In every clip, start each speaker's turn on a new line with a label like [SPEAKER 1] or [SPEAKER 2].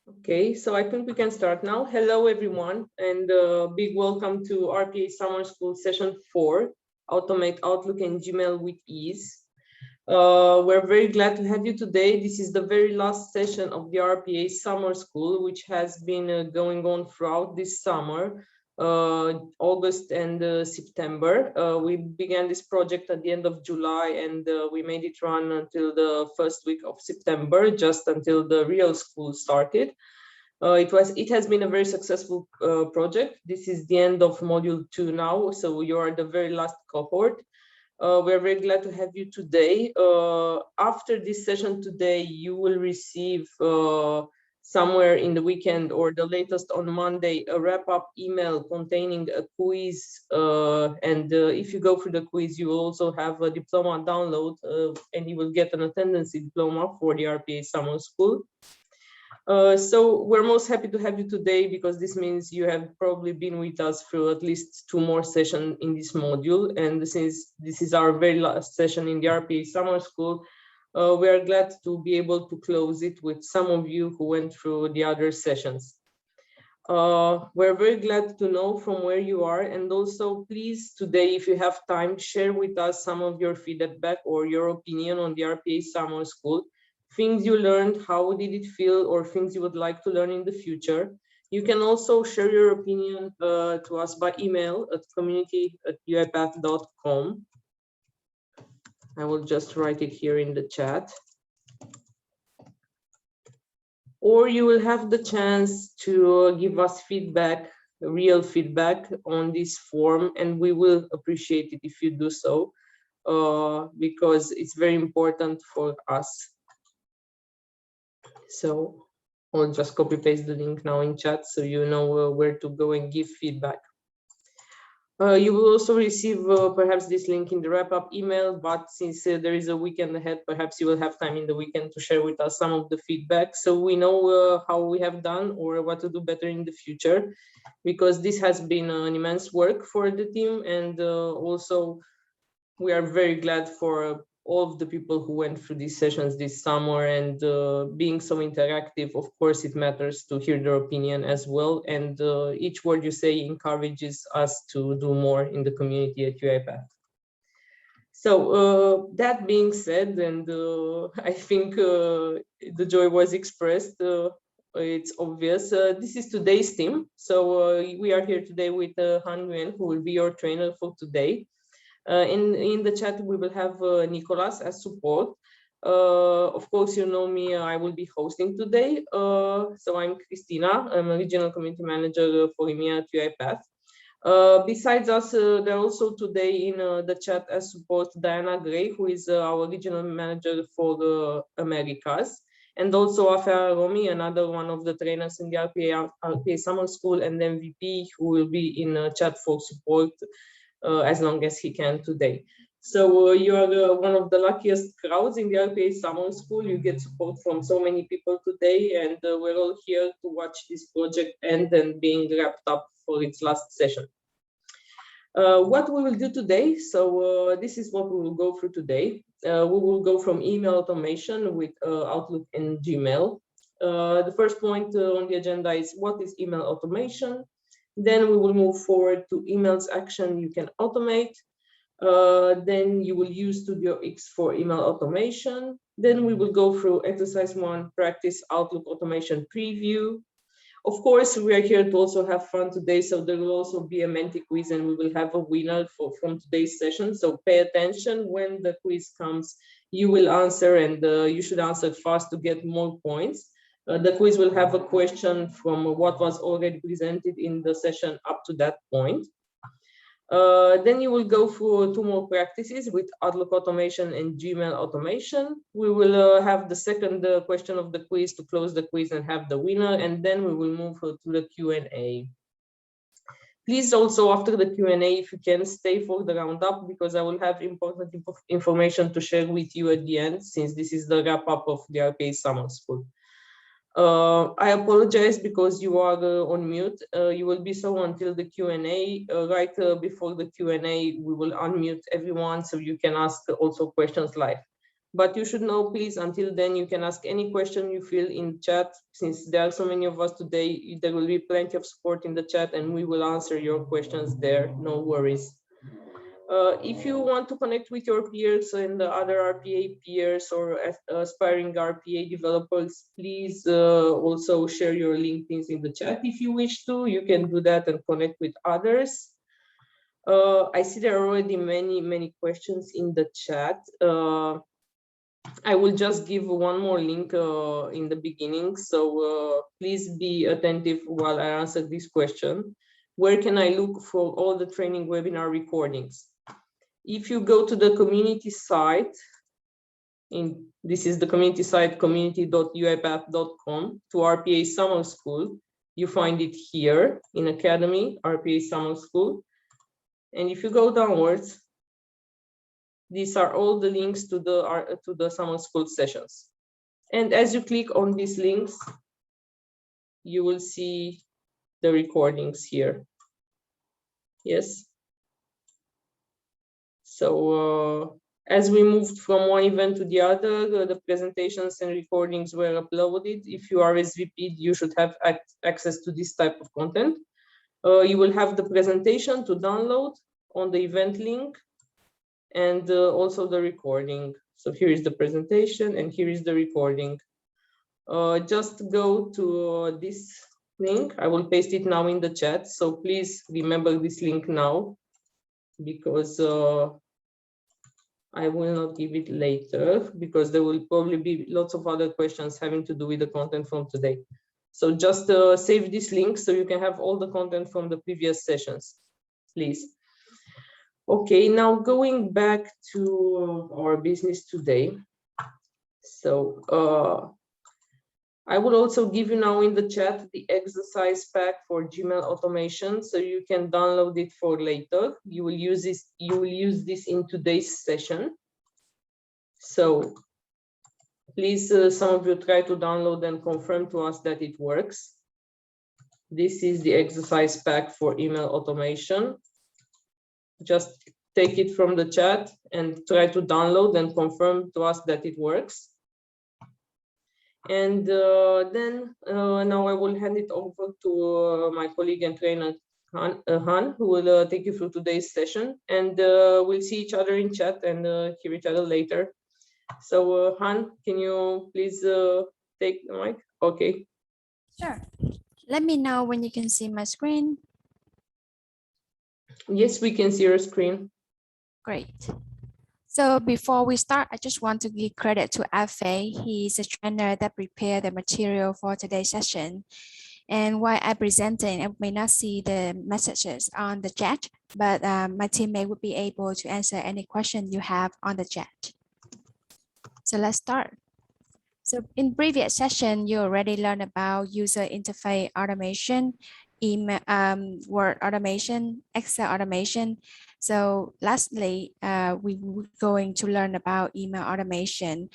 [SPEAKER 1] Okay, so I think we can start now. Hello, everyone, and big welcome to RPA Summer School Session 4, Automate Outlook and Gmail with Ease. We're very glad to have you today. This is the very last session of the RPA Summer School, which has been going on throughout this summer, August and September. We began this project at the end of July, and we made it run until the first week of September, just until the real school started. It has been a very successful project. This is the end of module 2 now, so you are the very last cohort. We're very glad to have you today. After this session today, you will receive somewhere in the weekend or the latest on Monday a wrap-up email containing a quiz. If you go through the quiz, you will also have a diploma download and you will get an attendance diploma for the RPA Summer School. So we're most happy to have you today because this means you have probably been with us through at least 2 more sessions in this module. And since this is our very last session in the RPA Summer School, we are glad to be able to close it with some of you who went through the other sessions. We're very glad to know from where you are, and also please today, if you have time, share with us some of your feedback or your opinion on the RPA Summer School. Things you learned, how did it feel, or things you would like to learn in the future. You can also share your opinion to us by email at community@uipath.com. I will just write it here in the chat. Or you will have the chance to give us feedback, real feedback on this form, and we will appreciate it if you do so, because it's very important for us. So I'll just copy paste the link now in chat so you know where to go and give feedback. You will also receive perhaps this link in the wrap-up email, but since there is a weekend ahead, perhaps you will have time in the weekend to share with us some of the feedback so we know how we have done or what to do better in the future, because this has been an immense work for the team, and also we are very glad for all of the people who went through these sessions this summer, and being so interactive, of course, it matters to hear their opinion as well. And each word you say encourages us to do more in the community at Uipath. So that being said, and I think the joy was expressed, it's obvious. This is today's team. So we are here today with Han Nguyen, who will be your trainer for today. In the chat, we will have Nicolas as support. Of course, you know me, I will be hosting today. So I'm Christina, I'm a regional community manager for EMEA at Uipath. Besides us, there are also today in the chat as support Diana Gray, who is our regional manager for the Americas, and also Afia Romi, another one of the trainers in the RPA Summer School, and MVP, who will be in chat for support as long as he can today. So you are one of the luckiest crowds in the RPA Summer School. You get support from so many people today, and we're all here to watch this project end and being wrapped up for its last session. What we will do today, so this is what we will go through today. We will go from email automation with Outlook and Gmail. The first point on the agenda is what is email automation. Then we will move forward to emails action you can automate. Then you will use Studio X for email automation. Then we will go through exercise 1, practice Outlook automation preview. Of course, we are here to also have fun today, so there will also be a Menti quiz, and we will have a winner from today's session. So pay attention when the quiz comes. You will answer, and you should answer fast to get more points. The quiz will have a question from what was already presented in the session up to that point. Then you will go through 2 more practices with Outlook automation and Gmail automation. We will have the second question of the quiz to close the quiz and have the winner, and then we will move to the Q&A. Please also, after the Q&A, if you can, stay for the roundup, because I will have important information to share with you at the end, since this is the wrap-up of the RPA Summer School. I apologize because you are on mute. You will be so until the Q&A. Right before the Q&A, we will unmute everyone so you can ask also questions live. But you should know, please, until then, you can ask any question you feel in chat. Since there are so many of us today, there will be plenty of support in the chat and we will answer your questions there, no worries. If you want to connect with your peers and the other RPA peers or aspiring RPA developers, please also share your LinkedIns in the chat if you wish to. You can do that and connect with others. I see there are already many questions in the chat. I will just give one more link in the beginning, so please be attentive while I answer this question. Where can I look for all the training webinar recordings? If you go to the community site, this is the community site, community.uipath.com, to RPA Summer School, you find it here in Academy, RPA Summer School. And if you go downwards, these are all the links to the Summer School sessions. And as you click on these links, you will see the recordings here. Yes. So as we moved from one event to the other, the presentations and recordings were uploaded. If you RSVP'd, you should have access to this type of content. You will have the presentation to download on the event link, and also the recording. So here is the presentation and here is the recording. Just go to this link. I will paste it now in the chat. So please remember this link now, because I will not give it later, because there will probably be lots of other questions having to do with the content from today. So just save this link so you can have all the content from the previous sessions, please. Okay, now going back to our business today. So I will also give you now in the chat the exercise pack for Gmail automation, so you can download it for later. You will use this. You will use this in today's session. So please, some of you try to download and confirm to us that it works. This is the exercise pack for email automation. Just take it from the chat and try to download and confirm to us that it works. And then now I will hand it over to my colleague and trainer, Han, who will take you through today's session. And we'll see each other in chat and hear each other later. So Han, can you please take the mic? Okay.
[SPEAKER 2] Sure. Let me know when you can see my screen.
[SPEAKER 1] Yes, we can see your screen.
[SPEAKER 2] Great. So before we start, I just want to give credit to Afe. He's a trainer that prepared the material for today's session. And while I'm presenting, I may not see the messages on the chat, but my teammate would be able to answer any question you have on the chat. So let's start. So in previous session, you already learned about user interface automation, email, Word automation, Excel automation. So lastly, we're going to learn about email automation.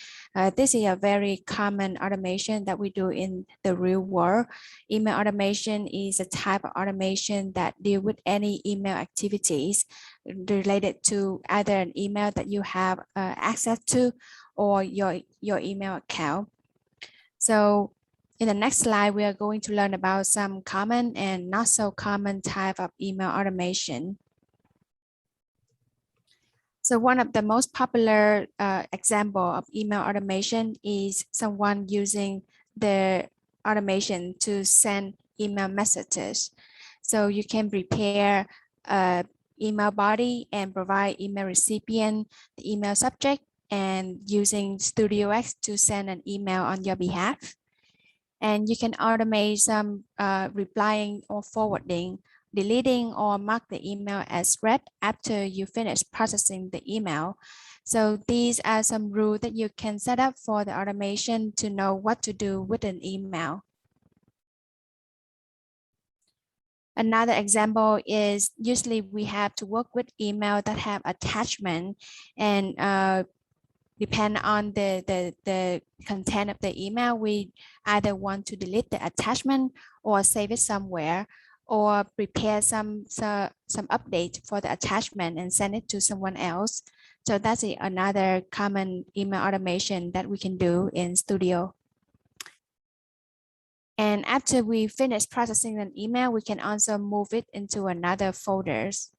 [SPEAKER 2] This is a very common automation that we do in the real world. Email automation is a type of automation that deal with any email activities related to either an email that you have access to or your email account. So in the next slide, we are going to learn about some common and not so common type of email automation. So one of the most popular example of email automation is someone using the automation to send email messages. So you can prepare email body and provide email recipient, the email subject, and using StudioX to send an email on your behalf. And you can automate some replying or forwarding, deleting or mark the email as read after you finish processing the email. So these are some rules that you can set up for the automation to know what to do with an email. Another example is usually we have to work with email that have attachment, and depend on the content of the email, we either want to delete the attachment or save it somewhere, or prepare some update for the attachment and send it to someone else So that's another common email automation that we can do in Studio. And after we finish processing an email, we can also move it into another folders.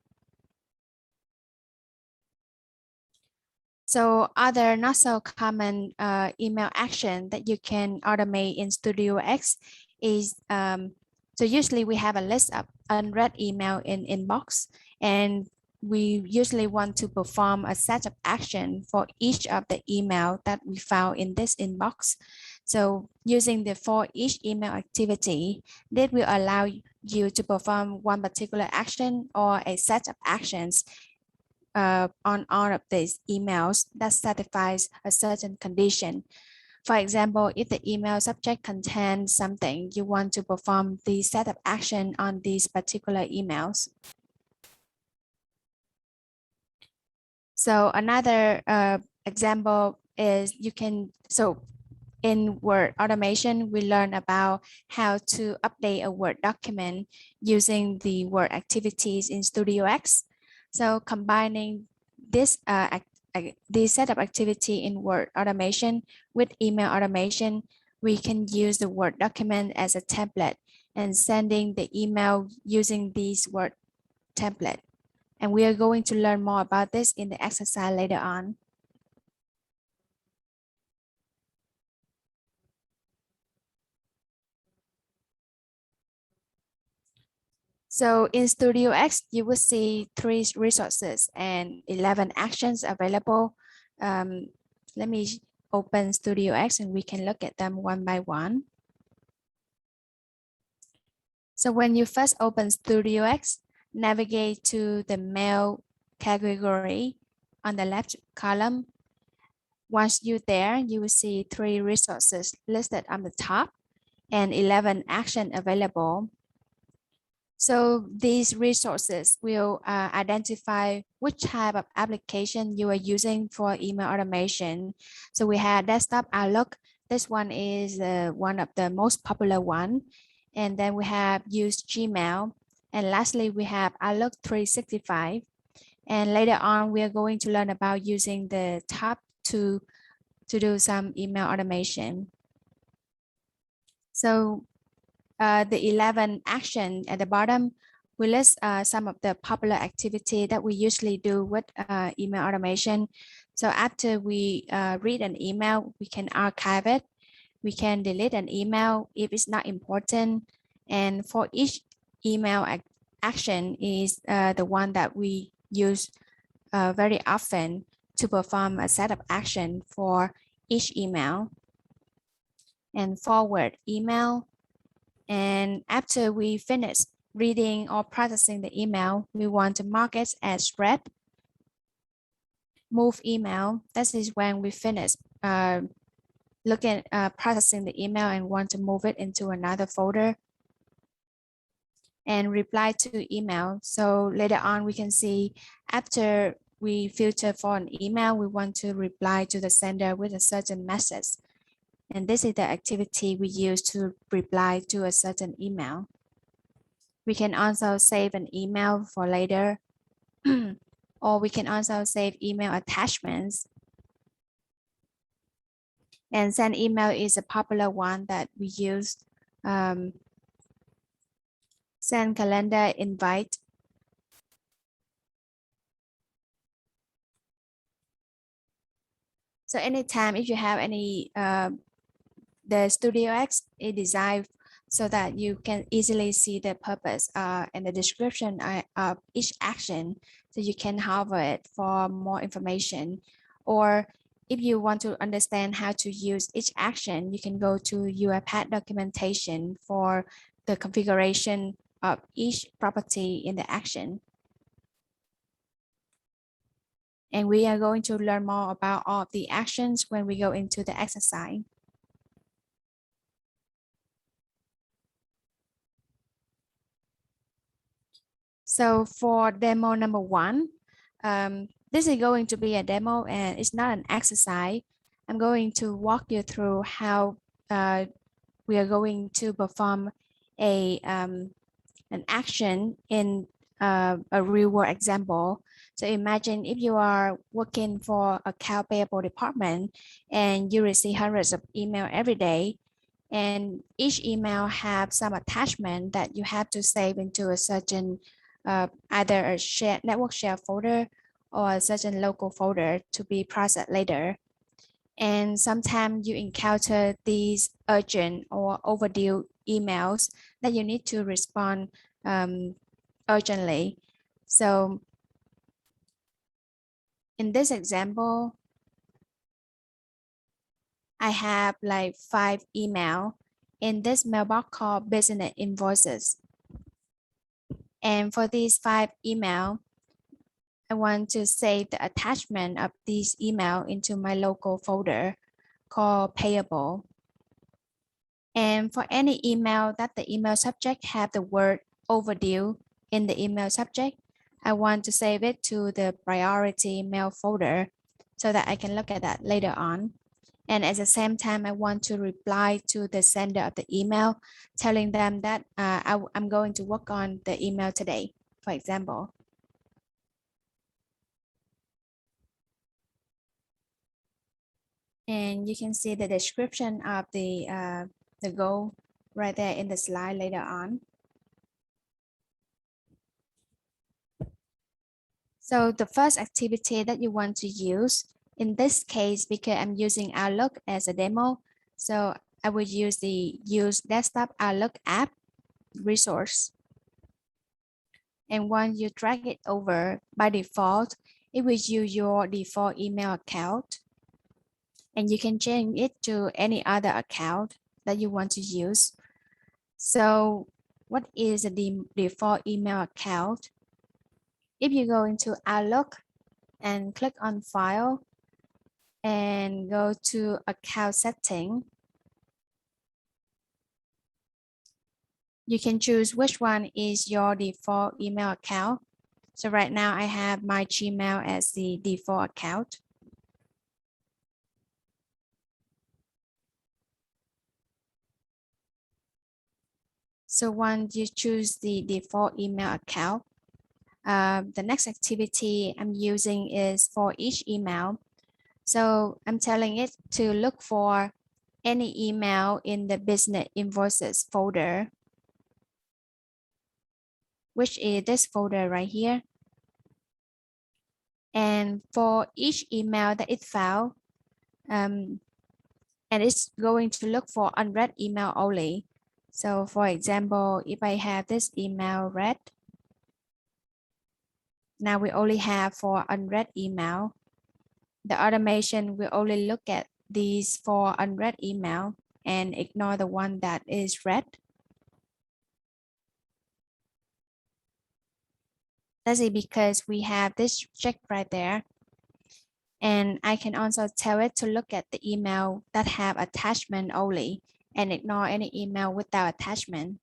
[SPEAKER 2] So other not so common email action that you can automate in Studio X is, so usually we have a list of unread email in inbox, and we usually want to perform a set of action for each of the email that we found in this inbox. So using the for each email activity, that will allow you to perform one particular action or a set of actions on all of these emails that satisfies a certain condition. For example, if the email subject contains something, you want to perform the set of action on these particular emails. So another example is so in Word automation, we learn about how to update a Word document using the Word activities in Studio X. So combining this set of activity in Word automation with email automation, we can use the Word document as a template and sending the email using this Word template. And we are going to learn more about this in the exercise later on. So in Studio X, you will see 3 resources and 11 actions available. Let me open Studio X and we can look at them one by one. So when you first open Studio X, navigate to the mail category on the left column. Once you're there, you will see 3 resources listed on the top and 11 actions available. So these resources will identify which type of application you are using for email automation. So we have desktop Outlook. This one is one of the most popular one. And then we have use Gmail. And lastly, we have Outlook 365. And later on, we are going to learn about using the tab to do some email automation. So the 11 action at the bottom, we list some of the popular activity that we usually do with email automation. So after we read an email, we can archive it. We can delete an email if it's not important. And for each email action is the one that we use very often to perform a set of action for each email. And forward email. And after we finish reading or processing the email, we want to mark it as read. Move email. This is when we finish looking processing the email and want to move it into another folder. And reply to email. So later on, we can see after we filter for an email, we want to reply to the sender with a certain message. And this is the activity we use to reply to a certain email. We can also save an email for later, or we can also save email attachments. And send email is a popular one that we use. Send calendar invite. So anytime if you have any, the Studio X is designed so that you can easily see the purpose and the description of each action, so you can hover it for more information. Or if you want to understand how to use each action, you can go to Uipath documentation for the configuration of each property in the action. And we are going to learn more about all of the actions when we go into the exercise. So for demo number 1, this is going to be a demo and it's not an exercise. I'm going to walk you through how we are going to perform an action in a real world example. So imagine if you are working for account payable department and you receive hundreds of email every day, and each email have some attachment that you have to save into a certain either a shared network share folder or a certain local folder to be processed later. And sometimes you encounter these urgent or overdue emails that you need to respond urgently. So in this example, I have like 5 email in this mailbox called business invoices. And for these 5 email, I want to save the attachment of these email into my local folder called payable. And for any email that the email subject have the word overdue in the email subject, I want to save it to the priority mail folder so that I can look at that later on. And at the same time, I want to reply to the sender of the email, telling them that I'm going to work on the email today, for example. And you can see the description of the goal right there in the slide later on. So the first activity that you want to use, in this case, because I'm using Outlook as a demo, so I will use the Use Desktop Outlook app resource. And once you drag it over, by default, it will use your default email account. And you can change it to any other account that you want to use. So what is the default email account? If you go into Outlook and click on File and go to Account Setting, you can choose which one is your default email account. So right now I have my Gmail as the default account. So once you choose the default email account, the next activity I'm using is for each email. So I'm telling it to look for any email in the business invoices folder, which is this folder right here. And for each email that it found, and it's going to look for unread email only. So for example, if I have this email read, now we only have for unread email. The automation will only look at these 4 unread email and ignore the one that is read. That's it because we have this check right there. And I can also tell it to look at the email that have attachment only and ignore any email without attachment.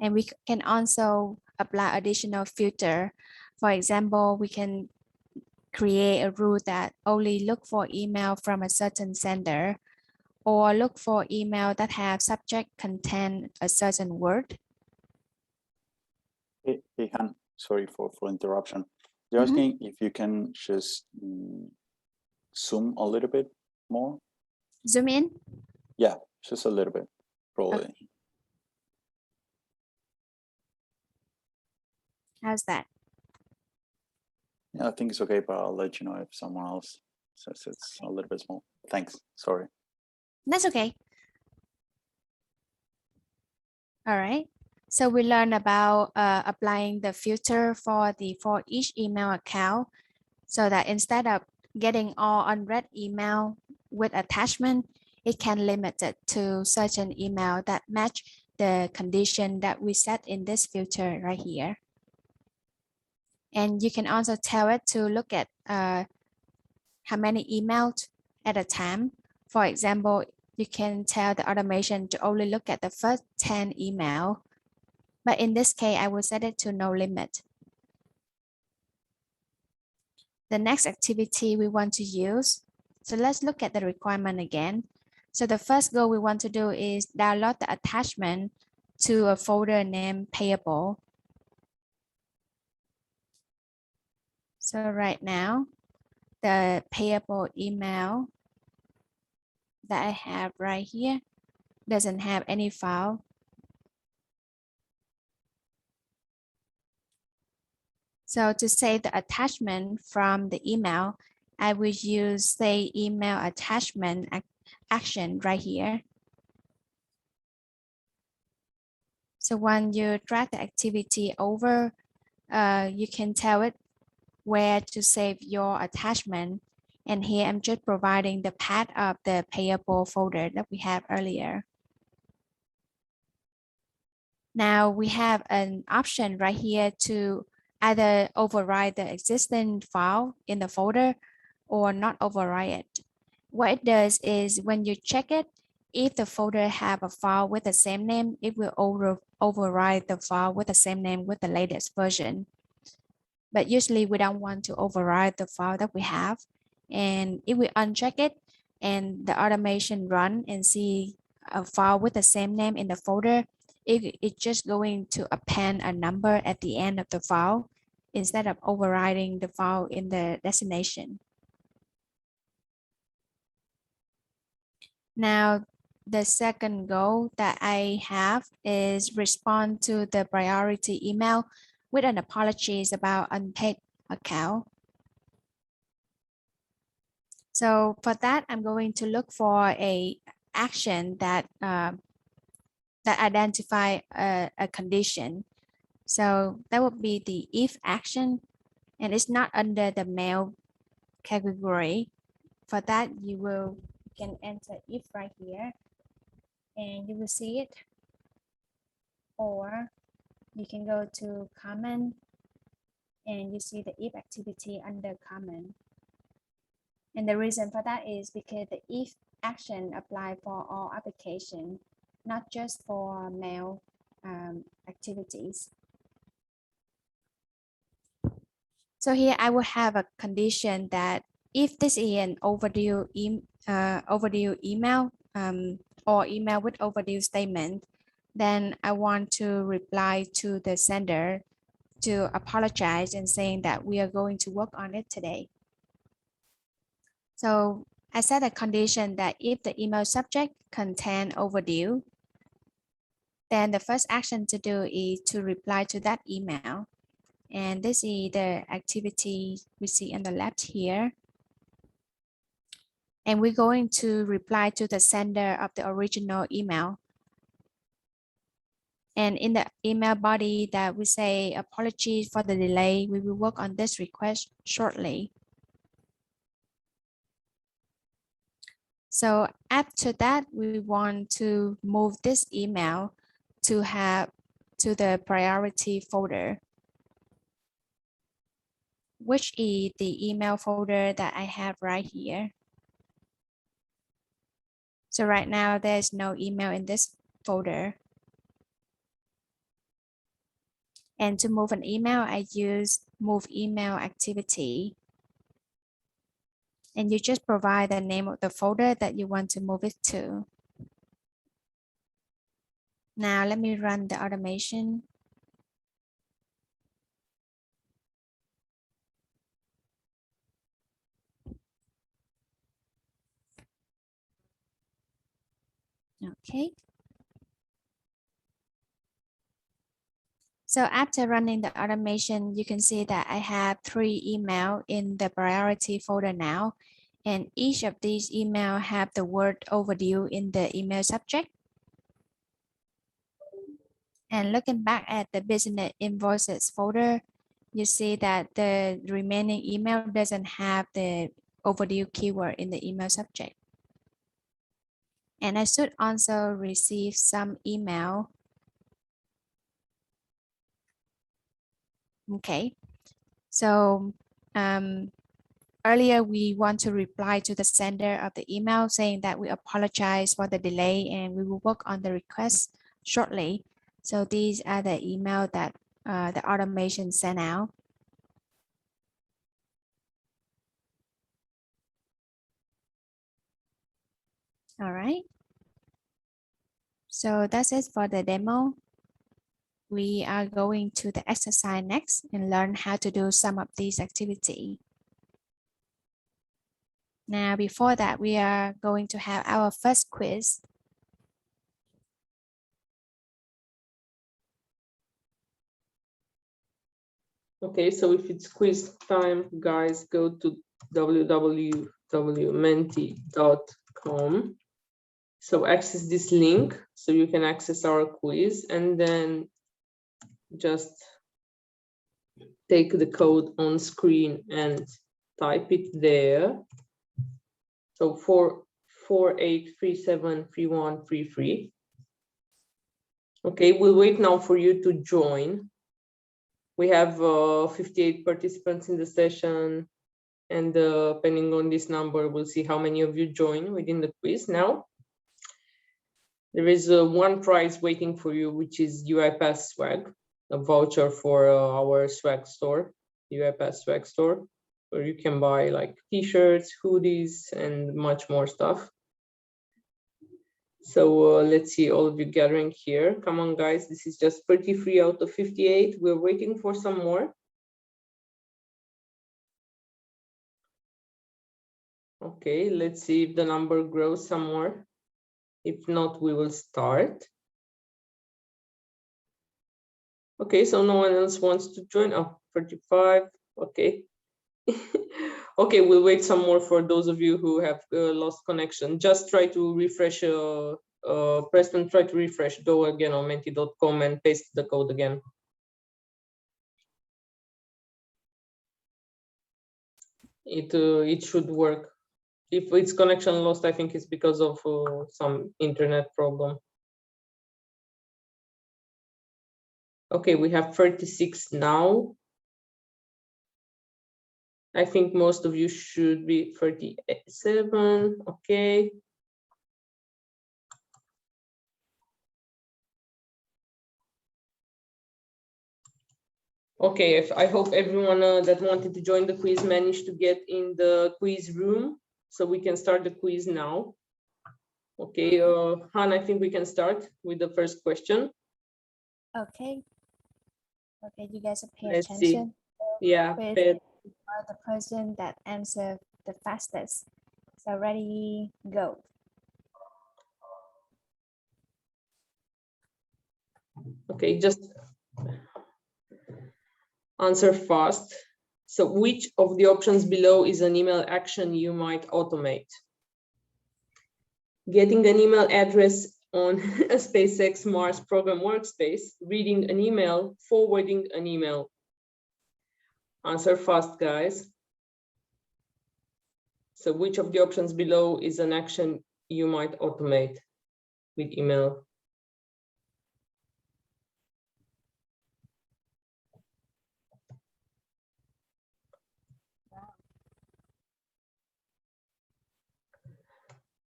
[SPEAKER 2] And we can also apply additional filter. For example, we can create a rule that only look for email from a certain sender or look for email that have subject contain a certain word.
[SPEAKER 3] Hey Han, sorry for interruption. They're asking if you can just zoom a little bit more.
[SPEAKER 2] Zoom in?
[SPEAKER 3] Yeah, just a little bit, probably.
[SPEAKER 2] Okay. How's that?
[SPEAKER 3] Yeah, I think it's okay, but I'll let you know if someone else says it's a little bit small. Thanks, sorry.
[SPEAKER 2] That's okay. All right. So we learned about applying the filter for each email account so that instead of getting all unread email with attachment, it can limit it to certain email that match the condition that we set in this filter right here. And you can also tell it to look at how many emails at a time. For example, you can tell the automation to only look at the first 10 email. But in this case, I will set it to no limit. The next activity we want to use. So let's look at the requirement again. So the first goal we want to do is download the attachment to a folder named payable. So right now, the payable email that I have right here doesn't have any file. So to save the attachment from the email, I will use say email attachment action right here. So when you drag the activity over, you can tell it where to save your attachment. And here I'm just providing the path of the payable folder that we have earlier. Now we have an option right here to either override the existing file in the folder or not override it. What it does is when you check it, if the folder have a file with the same name, it will override the file with the same name with the latest version. But usually we don't want to override the file that we have. And if we uncheck it and the automation run and see a file with the same name in the folder, it's just going to append a number at the end of the file instead of overriding the file in the destination. Now, the second goal that I have is respond to the priority email with an apologies about unpaid account. So for that, I'm going to look for a action that identify a condition. So that would be the if action, and it's not under the mail category. For that, you can enter if right here, and you will see it. Or you can go to comment, and you see the if activity under comment. And the reason for that is because the if action apply for all applications, not just for mail activities. So here I will have a condition that if this is an overdue email or email with overdue statement, then I want to reply to the sender to apologize and saying that we are going to work on it today. So I set a condition that if the email subject contain overdue, then the first action to do is to reply to that email. And this is the activity we see on the left here. And we're going to reply to the sender of the original email. And in the email body that we say, apologies for the delay, we will work on this request shortly. So after that, we want to move this email to the priority folder, which is the email folder that I have right here. So right now there's no email in this folder. And to move an email, I use move email activity. And you just provide the name of the folder that you want to move it to. Now let me run the automation. Okay. So after running the automation, you can see that I have 3 emails in the priority folder now. And each of these emails have the word overdue in the email subject. And looking back at the business invoices folder, you see that the remaining email doesn't have the overdue keyword in the email subject. And I should also receive some email. Okay, so earlier we want to reply to the sender of the email saying that we apologize for the delay and we will work on the request shortly. So these are the email that the automation sent out. All right. So that's it for the demo. we are going to the exercise next and learn how to do some of these activities. Now, before that, we are going to have our first quiz.
[SPEAKER 1] Okay, so if it's quiz time, guys, go to www.menti.com. So access this link so you can access our quiz, and then just take the code on screen and type it there. So 48373133. Okay, we'll wait now for you to join. We have 58 participants in the session, and depending on this number, we'll see how many of you join within the quiz. Now, there is one prize waiting for you, which is Uipath swag, a voucher for our swag store, Uipath swag store, where you can buy like t-shirts, hoodies, and much more stuff. So let's see all of you gathering here. Come on, guys, this is just 33 out of 58. We're waiting for some more. Okay, let's see if the number grows some more. If not, we will start. Okay, so no one else wants to join. Oh, 35, okay. Okay, we'll wait some more for those of you who have lost connection. Just try to refresh, Preston, try to refresh, go again on menti.com and paste the code again. It should work. If it's connection lost, I think it's because of some internet problem. Okay, we have 36 now. I think most of you should be 37, okay. Okay, I hope everyone that wanted to join the quiz managed to get in the quiz room, so we can start the quiz now. Okay, Han, I think we can start with the first question.
[SPEAKER 2] Okay. Okay, you guys pay
[SPEAKER 1] Let's
[SPEAKER 2] attention.
[SPEAKER 1] See. Yeah,
[SPEAKER 2] Are the person that answer the fastest. So ready, go.
[SPEAKER 1] Okay, just answer fast. So which of the options below is an email action you might automate? Getting an email address on a SpaceX Mars program workspace, reading an email, forwarding an email. Answer fast, guys. So which of the options below is an action you might automate with email?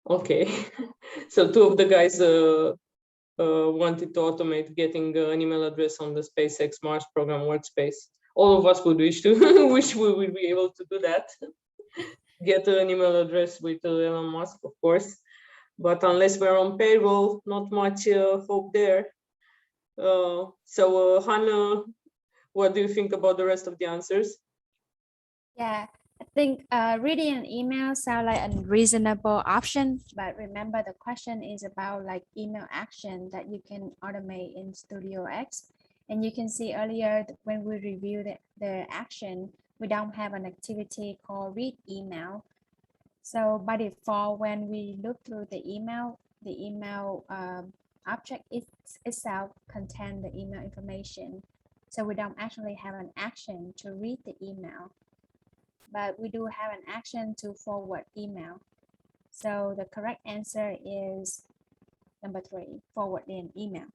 [SPEAKER 1] Okay, so two of the guys wanted to automate getting an email address on the SpaceX Mars program workspace. All of us would wish to, wish we would be able to do that. Get an email address with Elon Musk, of course. But unless we're on payroll, not much hope there. So Hannah, what do you think about the rest of the answers?
[SPEAKER 2] Yeah, I think reading an email sounds like a reasonable option, but remember the question is about like email action that you can automate in Studio X. And you can see earlier when we reviewed the action, we don't have an activity called read email. So by default, when we look through the email object itself contains the email information. So we don't actually have an action to read the email, but we do have an action to forward email. So the correct answer is number 3, forward an email.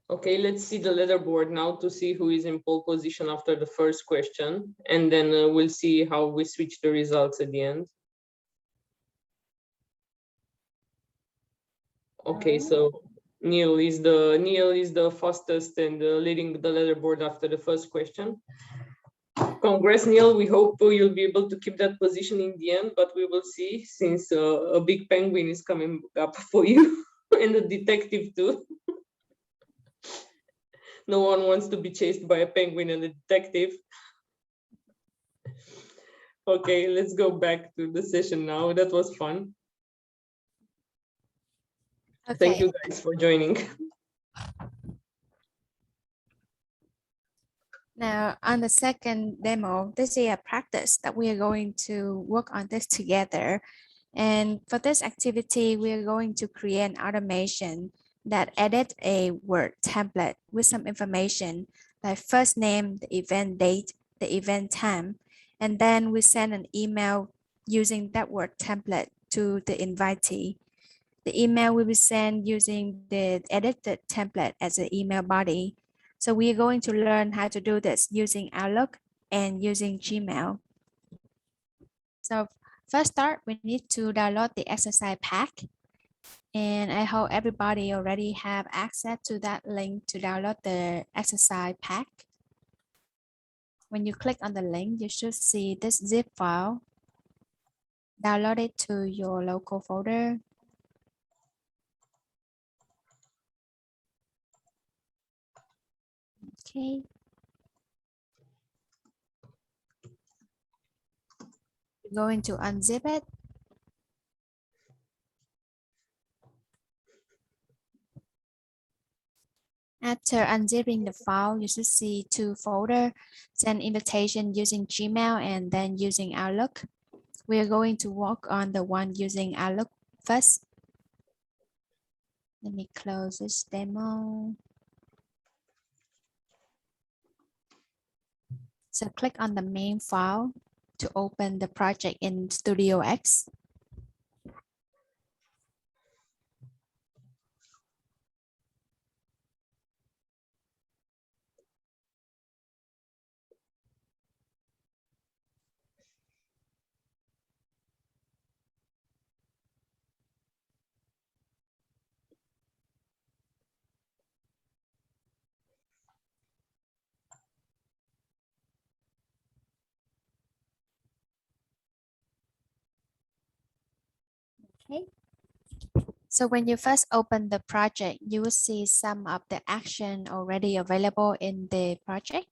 [SPEAKER 1] Okay, let's see the leaderboard now to see who is in pole position after the first question, and then we'll see how we switch the results at the end. Okay, so Neil is the fastest and leading the leaderboard after the first question. Congrats, Neil. We hope you'll be able to keep that position in the end, but we will see, since a big penguin is coming up for you and a detective too. No one wants to be chased by a penguin and a detective. Okay, let's go back to the session now. That was fun.
[SPEAKER 2] Okay.
[SPEAKER 1] Thank you guys for joining.
[SPEAKER 2] Now, on the second demo, this is a practice that we are going to work on this together. And for this activity, we are going to create an automation that edit a Word template with some information like first name, the event date, the event time, and then we send an email using that Word template to the invitee. The email will be sent using the edited template as an email body. So we are going to learn how to do this using Outlook and using Gmail. So first start, we need to download the exercise pack. And I hope everybody already have access to that link to download the exercise pack. When you click on the link, you should see this zip file. Download it to your local folder. Okay. You're going to unzip it. After unzipping the file, you should see two folders, send invitation using Gmail and then using Outlook. We are going to work on the one using Outlook first. Let me close this demo. So click on the main file to open the project in Studio X. Okay. So when you first open the project, you will see some of the action already available in the project.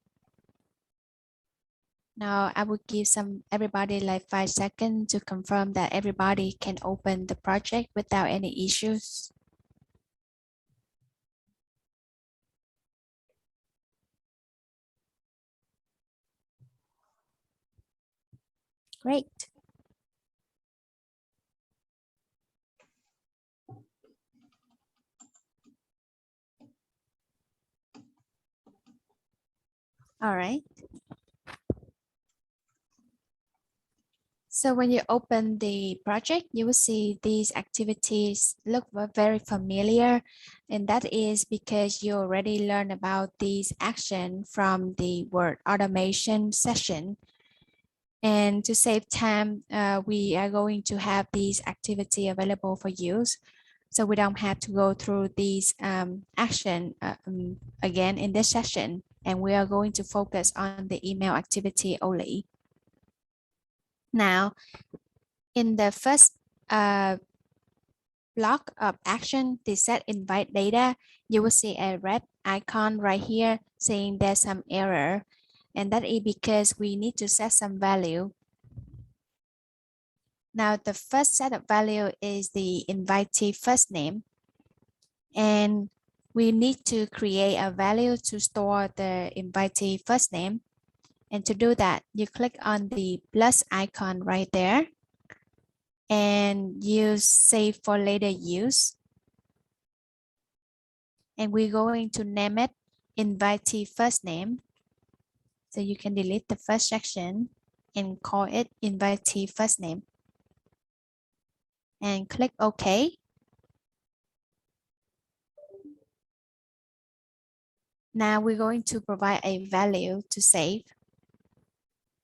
[SPEAKER 2] Now I will give everybody like 5 seconds to confirm that everybody can open the project without any issues. Great. All right. So when you open the project, you will see these activities look very familiar. And that is because you already learned about these actions from the Word automation session. And to save time, we are going to have these activity available for use. So we don't have to go through these action again in this session. And we are going to focus on the email activity only. Now, in the first block of action, the set invite data, you will see a red icon right here saying there's some error. And that is because we need to set some value. Now, the first set of value is the invitee first name. And we need to create a value to store the invitee first name. And to do that, you click on the plus icon right there and use save for later use. And we're going to name it invitee first name. So you can delete the first section and call it invitee first name. And click OK. Now we're going to provide a value to save.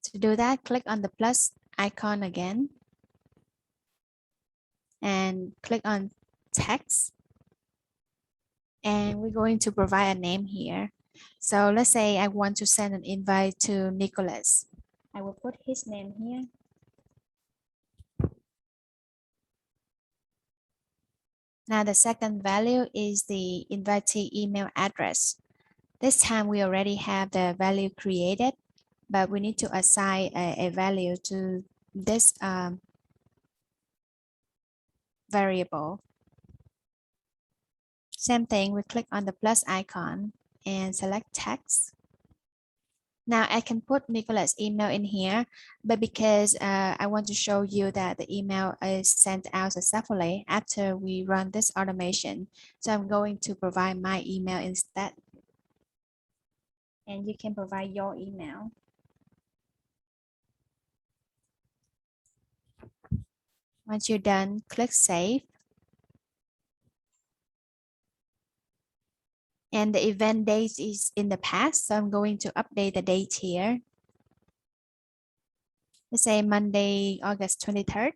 [SPEAKER 2] To do that, click on the plus icon again and click on text. And we're going to provide a name here. So let's say I want to send an invite to Nicholas. I will put his name here. Now the second value is the invitee email address. This time we already have the value created, but we need to assign a value to this variable. Same thing, we click on the plus icon and select text. Now I can put Nicholas' email in here, but because I want to show you that the email is sent out successfully after we run this automation. So I'm going to provide my email instead. And you can provide your email. Once you're done, click Save. And the event date is in the past, so I'm going to update the date here. Let's say Monday, August 23rd.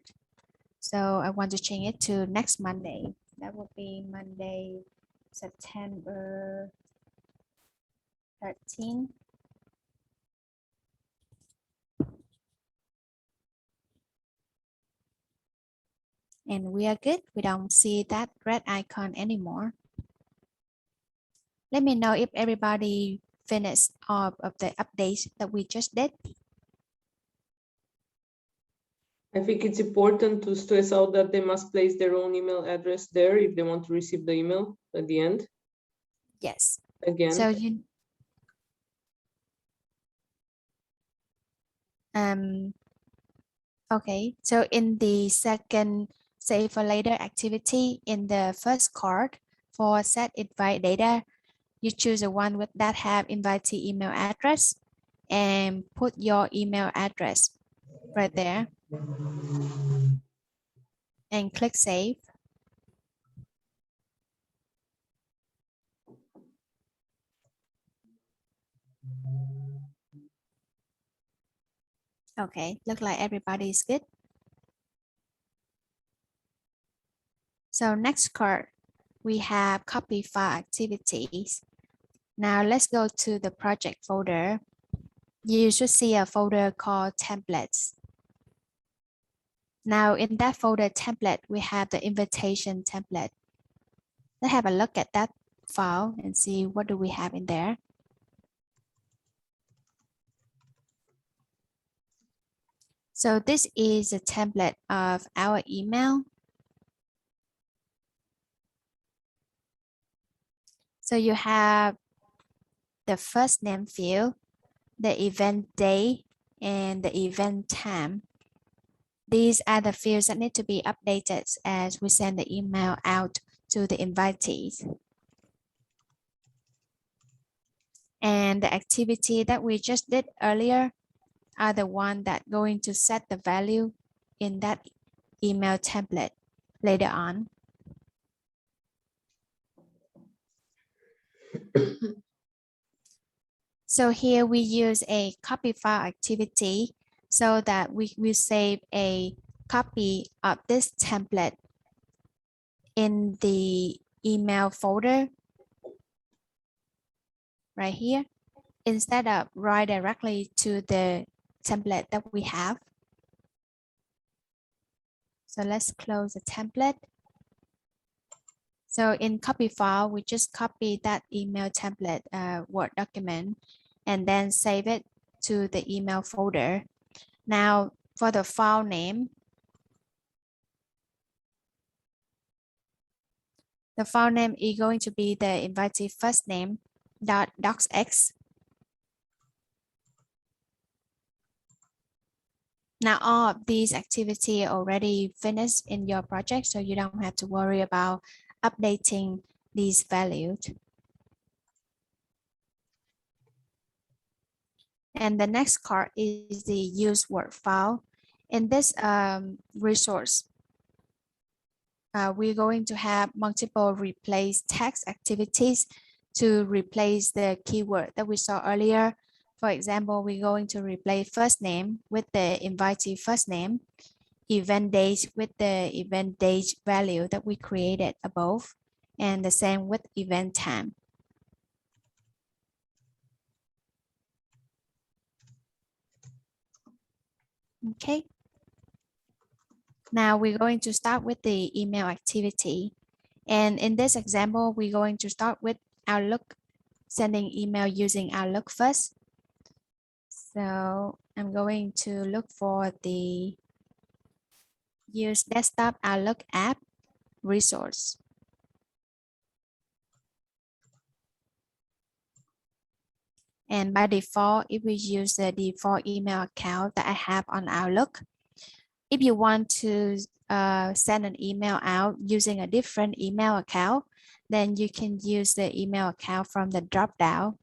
[SPEAKER 2] So I want to change it to next Monday. That would be Monday, September 13th. And we are good. We don't see that red icon anymore. Let me know if everybody finished all of the updates that we just did.
[SPEAKER 1] I think it's important to stress out that they must place their own email address there if they want to receive the email at the end.
[SPEAKER 2] Yes.
[SPEAKER 1] Again.
[SPEAKER 2] So you okay. So in the second save for later activity in the first card for set invite data, you choose the one with that have invitee email address and put your email address right there and click save. Okay, look like everybody is good. So next card, we have copy file activities. Now let's go to the project folder. You should see a folder called templates. Now in that folder template, we have the invitation template. Let's have a look at that file and see what do we have in there. So this is a template of our email. So you have the first name field, the event day, and the event time. These are the fields that need to be updated as we send the email out to the invitees. And the activity that we just did earlier are the one that going to set the value in that email template later on. So here we use a copy file activity so that we will save a copy of this template in the email folder right here, instead of write directly to the template that we have. So let's close the template. So in copy file, we just copy that email template Word document and then save it to the email folder. Now for the file name, the file name is going to be the invitee first name .docx. Now all of these activities are already finished in your project, so you don't have to worry about updating these values. And the next card is the use Word file. In this resource, we're going to have multiple replace text activities to replace the keyword that we saw earlier. For example, we're going to replace first name with the invitee first name, event date with the event date value that we created above, and the same with event time. Okay. Now we're going to start with the email activity. And in this example, we're going to start with Outlook sending email using Outlook first. So I'm going to look for the use desktop Outlook app resource. And by default, if we use the default email account that I have on Outlook, if you want to send an email out using a different email account, then you can use the email account from the drop-down.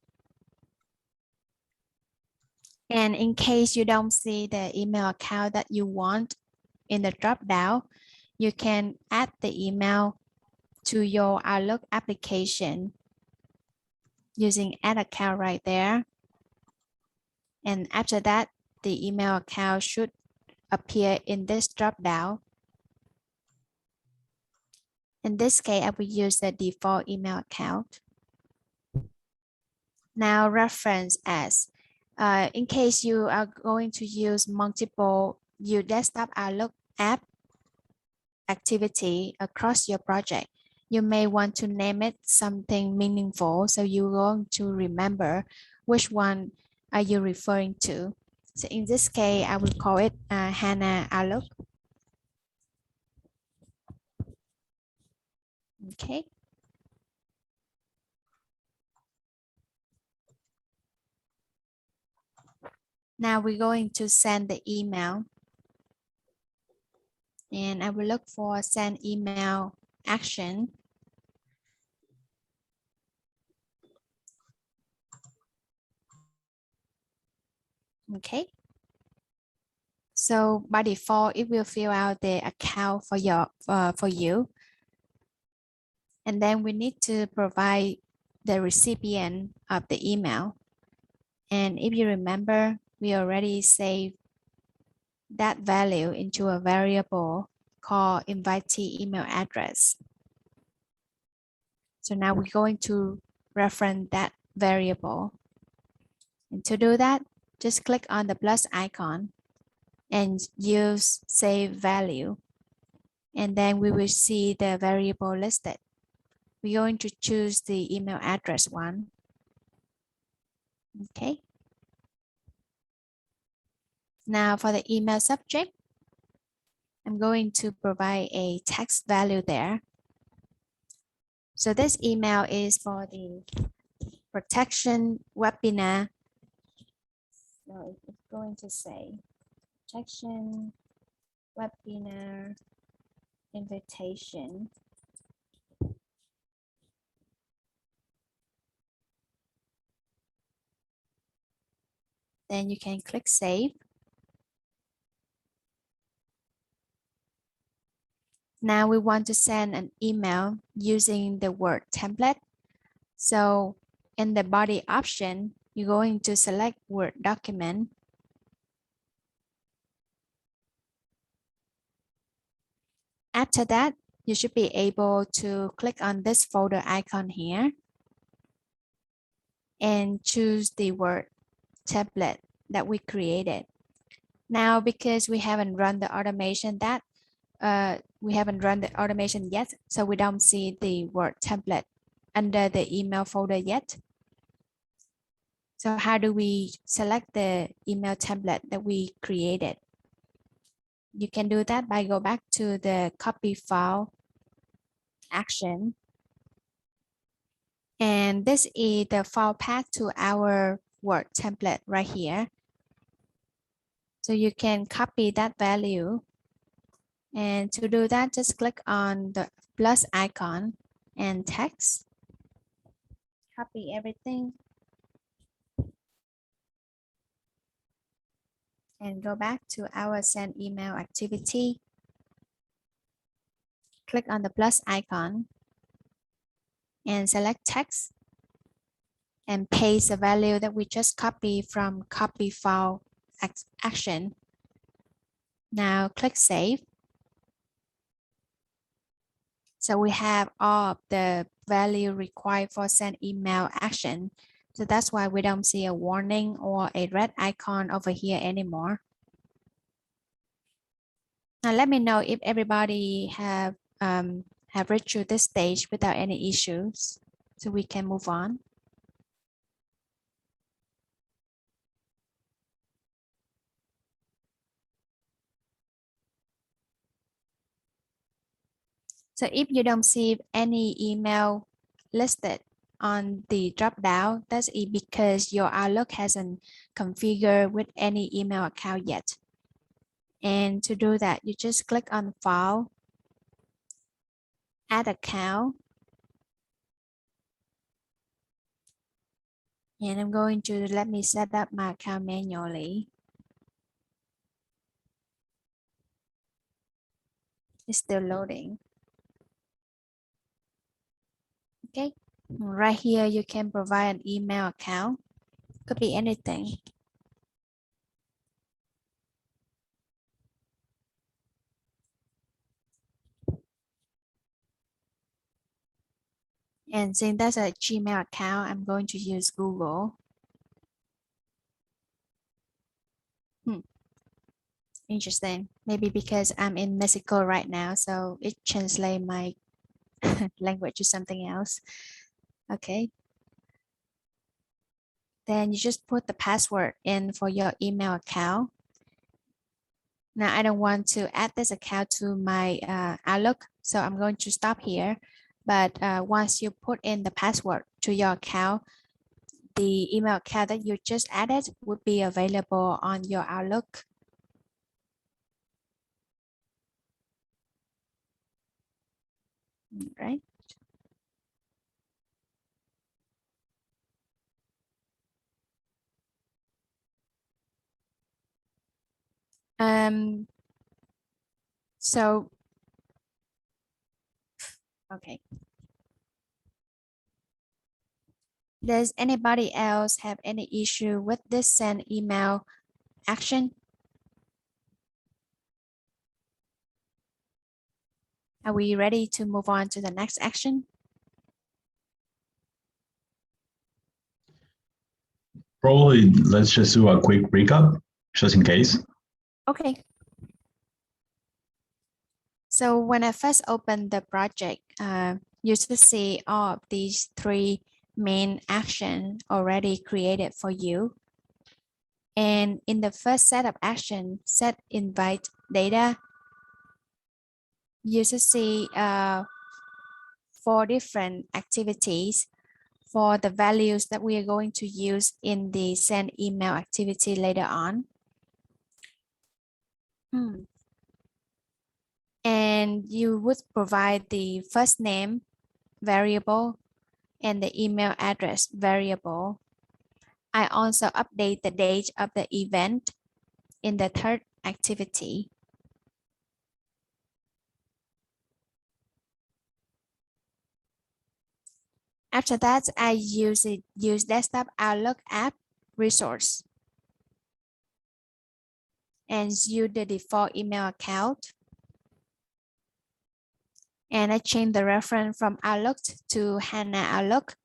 [SPEAKER 2] And in case you don't see the email account that you want in the drop-down, you can add the email to your Outlook application using add account right there. And after that, the email account should appear in this drop-down. In this case, I will use the default email account. Now, reference as. In case you are going to use multiple your desktop Outlook app activity across your project, you may want to name it something meaningful so you're going to remember which one are you referring to. So in this case, I will call it Hannah Outlook. Okay. Now we're going to send the email. And I will look for send email action. Okay. So by default, it will fill out the account for you. And then we need to provide the recipient of the email. And if you remember, we already saved that value into a variable called invitee email address. So now we're going to reference that variable. And to do that, just click on the plus icon and use save value. And then we will see the variable listed. We're going to choose the email address one. Okay. Now for the email subject, I'm going to provide a text value there. So this email is for the protection webinar. So it's going to say protection webinar invitation. Then you can click save. Now we want to send an email using the Word template. So in the body option, you're going to select Word document. After that, you should be able to click on this folder icon here and choose the Word template that we created. Now, because we haven't run the automation yet, so we don't see the Word template under the email folder yet. So how do we select the email template that we created? You can do that by go back to the copy file action. And this is the file path to our Word template right here. So you can copy that value. And to do that, just click on the plus icon and text. Copy everything. And go back to our send email activity. Click on the plus icon and select text and paste the value that we just copied from copy file action. Now click save. So we have all of the value required for send email action. So that's why we don't see a warning or a red icon over here anymore. Now let me know if everybody have reached through this stage without any issues, so we can move on. So if you don't see any email listed on the drop down, that's because your Outlook hasn't configured with any email account yet. And to do that, you just click on File, Add Account. And I'm going to let me set up my account manually. It's still loading. Okay, right here you can provide an email account. Could be anything. And since that's a Gmail account, I'm going to use Google. Interesting. Maybe because I'm in Mexico right now, so it translates my language to something else. Okay. Then you just put the password in for your email account. Now I don't want to add this account to my Outlook, so I'm going to stop here. But once you put in the password to your account, the email account that you just added would be available on your Outlook. Right. So, okay. Does anybody else have any issue with this send email action? Are we ready to move on to the next action?
[SPEAKER 4] Probably let's just do a quick recap, just in case.
[SPEAKER 2] Okay. So when I first opened the project, you should see all of these three main actions already created for you. And in the first set of action, set invite data, you should see 4 different activities for the values that we are going to use in the send email activity later on. And you would provide the first name variable and the email address variable. I also update the date of the event in the third activity. After that, I use desktop Outlook app resource and use the default email account. And I change the reference from Outlook to HANA Outlook.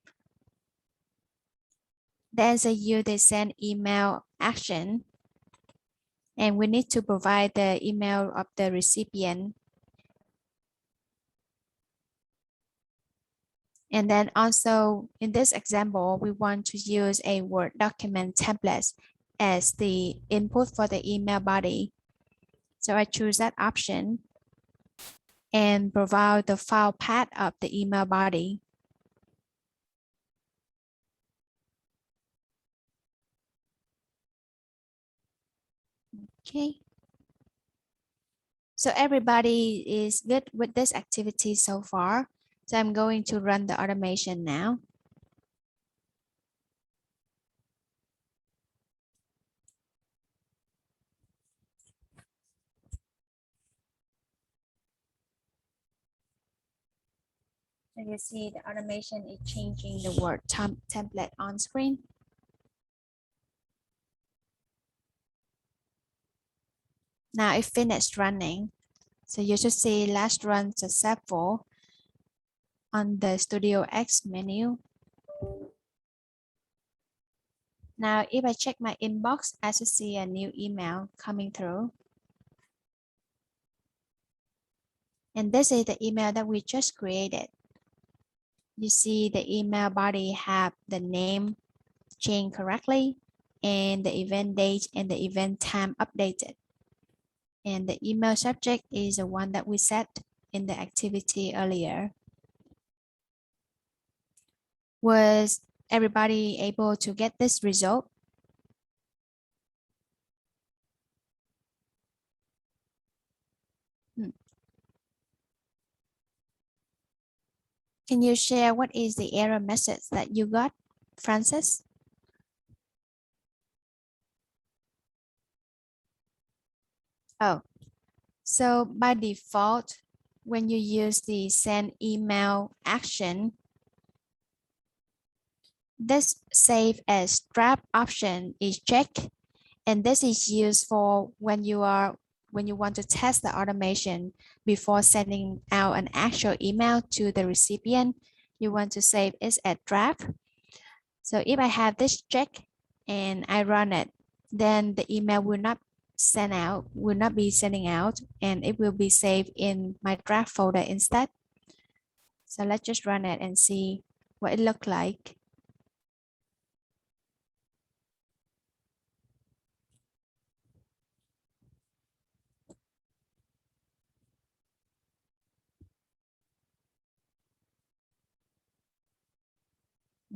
[SPEAKER 2] Then I use the send email action. And we need to provide the email of the recipient. And then also in this example, we want to use a Word document template as the input for the email body. So I choose that option and provide the file path of the email body. Okay. So everybody is good with this activity so far. So I'm going to run the automation now. So you see the automation is changing the Word template on screen. Now it finished running. So you should see last run successful on the Studio X menu. Now, if I check my inbox, I should see a new email coming through. And this is the email that we just created. You see the email body have the name changed correctly and the event date and the event time updated. And the email subject is the one that we set. in the activity earlier. Was everybody able to get this result? Can you share what is the error message that you got, Francis? Oh, so by default, when you use the send email action, this save as draft option is checked, and this is used for when you want to test the automation before sending out an actual email to the recipient. You want to save it as draft. So if I have this check and I run it, then the email will not be sending out, and it will be saved in my draft folder instead. So let's just run it and see what it looks like.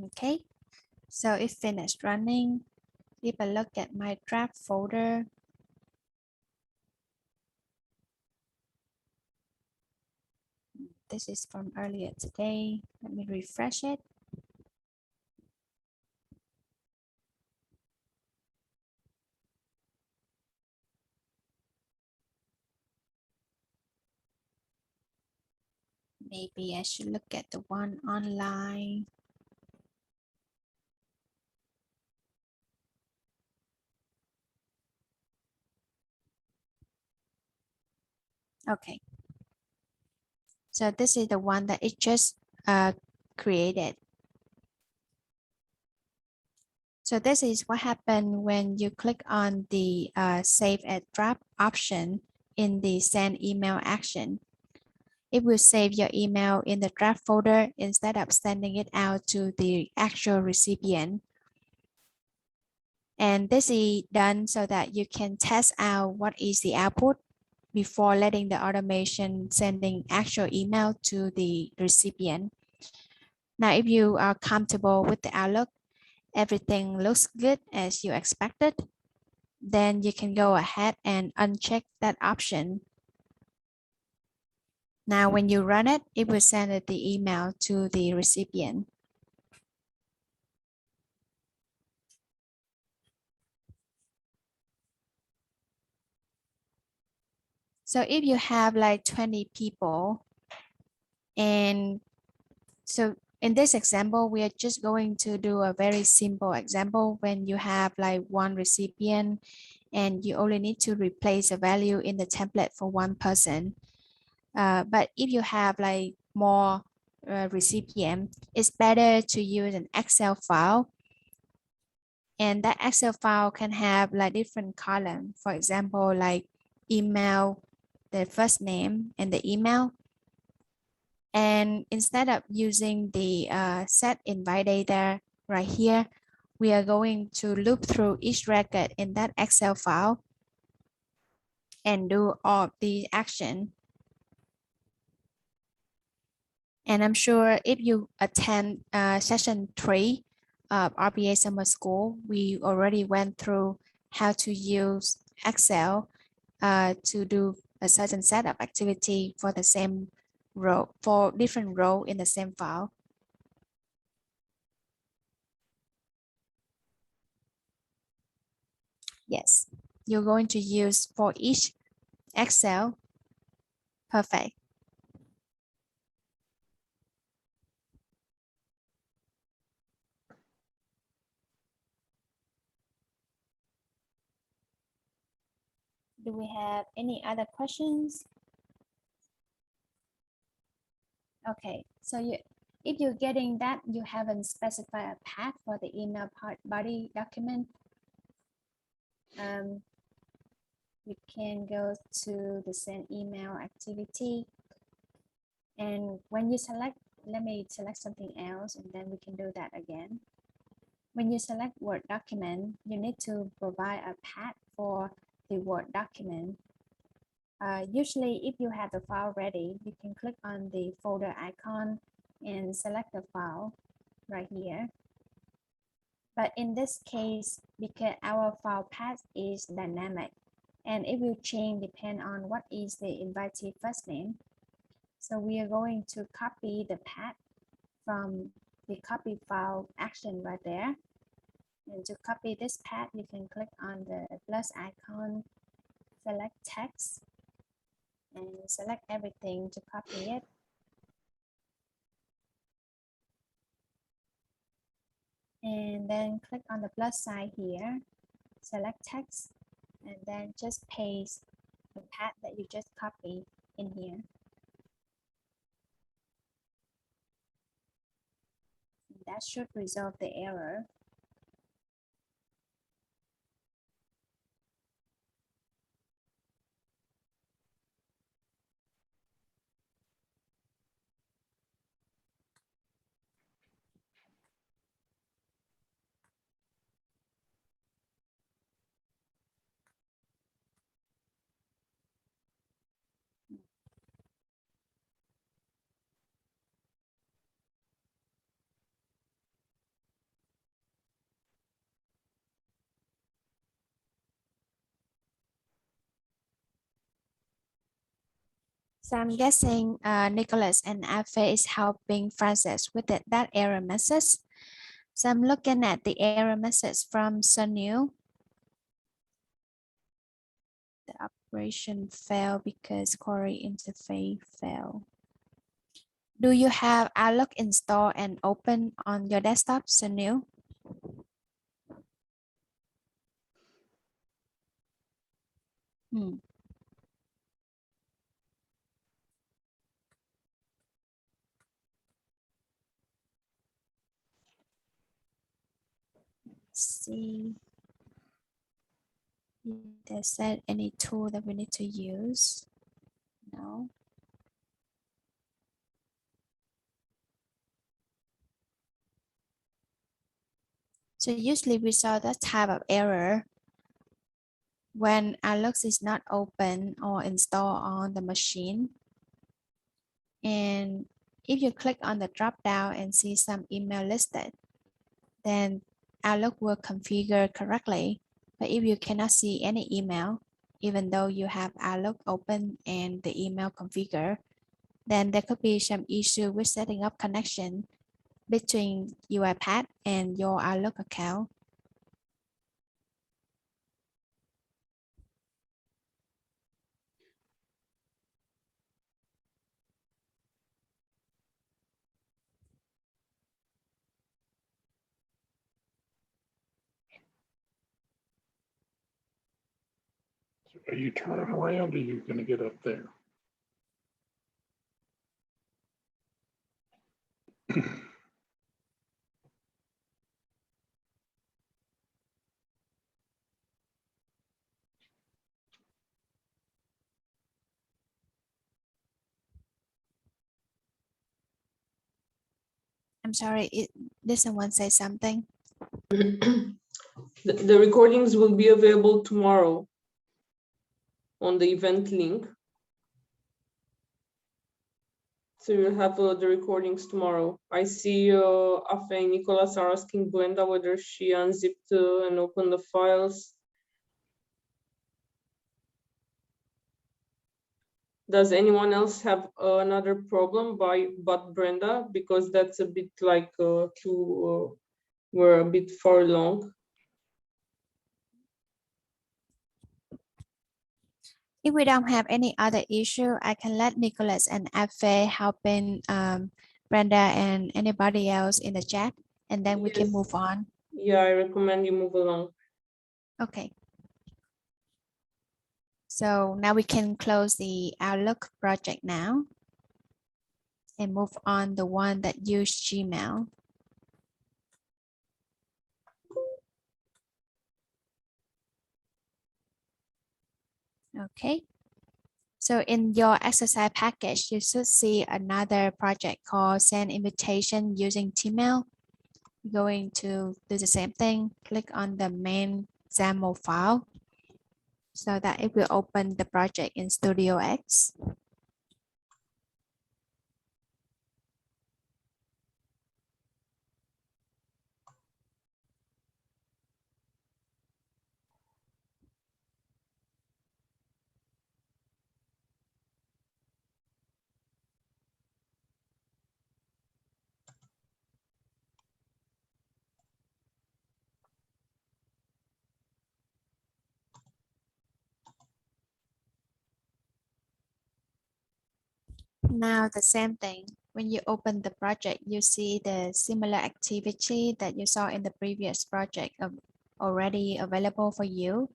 [SPEAKER 2] Okay, so it finished running. If I look at my draft folder, this is from earlier today. Let me refresh it. Maybe I should look at the one online. Okay. So this is the one that it just created. So this is what happened when you click on the save as draft option in the send email action. It will save your email in the draft folder instead of sending it out to the actual recipient. And this is done so that you can test out what is the output before letting the automation sending actual email to the recipient. Now, if you are comfortable with the Outlook, everything looks good as you expected, then you can go ahead and uncheck that option. Now, when you run it, it will send the email to the recipient. So if you have like 20 people, and so in this example, we are just going to do a very simple example when you have like one recipient and you only need to replace a value in the template for one person. But if you have like more recipient, it's better to use an Excel file. And that Excel file can have like different columns. For example, like email, the first name and the email. And instead of using the set invite data right here, we are going to loop through each record in that Excel file and do all the action. And I'm sure if you attend session 3 of RPA Summer School, we already went through how to use Excel to do a certain set of activity for the same row, for different row in the same file. Yes, you're going to use for each Excel. Perfect. Do we have any other questions? Okay, so if you're getting that, you haven't specified a path for the email body document. We can go to the send email activity. And when you select, let me select something else and then we can do that again. When you select Word document, you need to provide a path for the Word document. Usually, if you have the file ready, you can click on the folder icon and select the file right here. But in this case, because our file path is dynamic and it will change depend on what is the invitee first name. So we are going to copy the path from the copy file action right there. And to copy this path, you can click on the plus icon, select text, and select everything to copy it. And then click on the plus sign here, select text, and then just paste the path that you just copied in here. And that should resolve the error. So I'm guessing Nicholas and Afe is helping Francis with that error message. So I'm looking at the error message from Sunil. The operation failed because query interface failed. Do you have Outlook installed and open on your desktop, Sunil? See if there's any tool that we need to use. No. So usually we saw that type of error when Outlook is not open or installed on the machine. And if you click on the drop down and see some email listed, then Outlook will configure correctly. But if you cannot see any email, even though you have Outlook open and the email configured, then there could be some issue with setting up connection between Uipath and your Outlook account.
[SPEAKER 5] Are you turning around or are you going to get up there?
[SPEAKER 2] I'm sorry, did someone say something?
[SPEAKER 1] The recordings will be available tomorrow on the event link. So you'll have the recordings tomorrow. I see Afe and Nicholas are asking Brenda whether she unzipped and opened the files. Does anyone else have another problem but Brenda? Because that's a bit like we're a bit far along.
[SPEAKER 2] If we don't have any other issue, I can let Nicholas and Afe helping Brenda and anybody else in the chat, and then we can move on.
[SPEAKER 1] Yeah, I recommend you move along.
[SPEAKER 2] Okay. So now we can close the Outlook project now and move on the one that use Gmail. Okay. So in your exercise package, you should see another project called Send Invitation using Gmail. You're going to do the same thing. Click on the main XAML file. so that it will open the project in Studio X. Now the same thing. When you open the project, you see the similar activity that you saw in the previous project already available for you.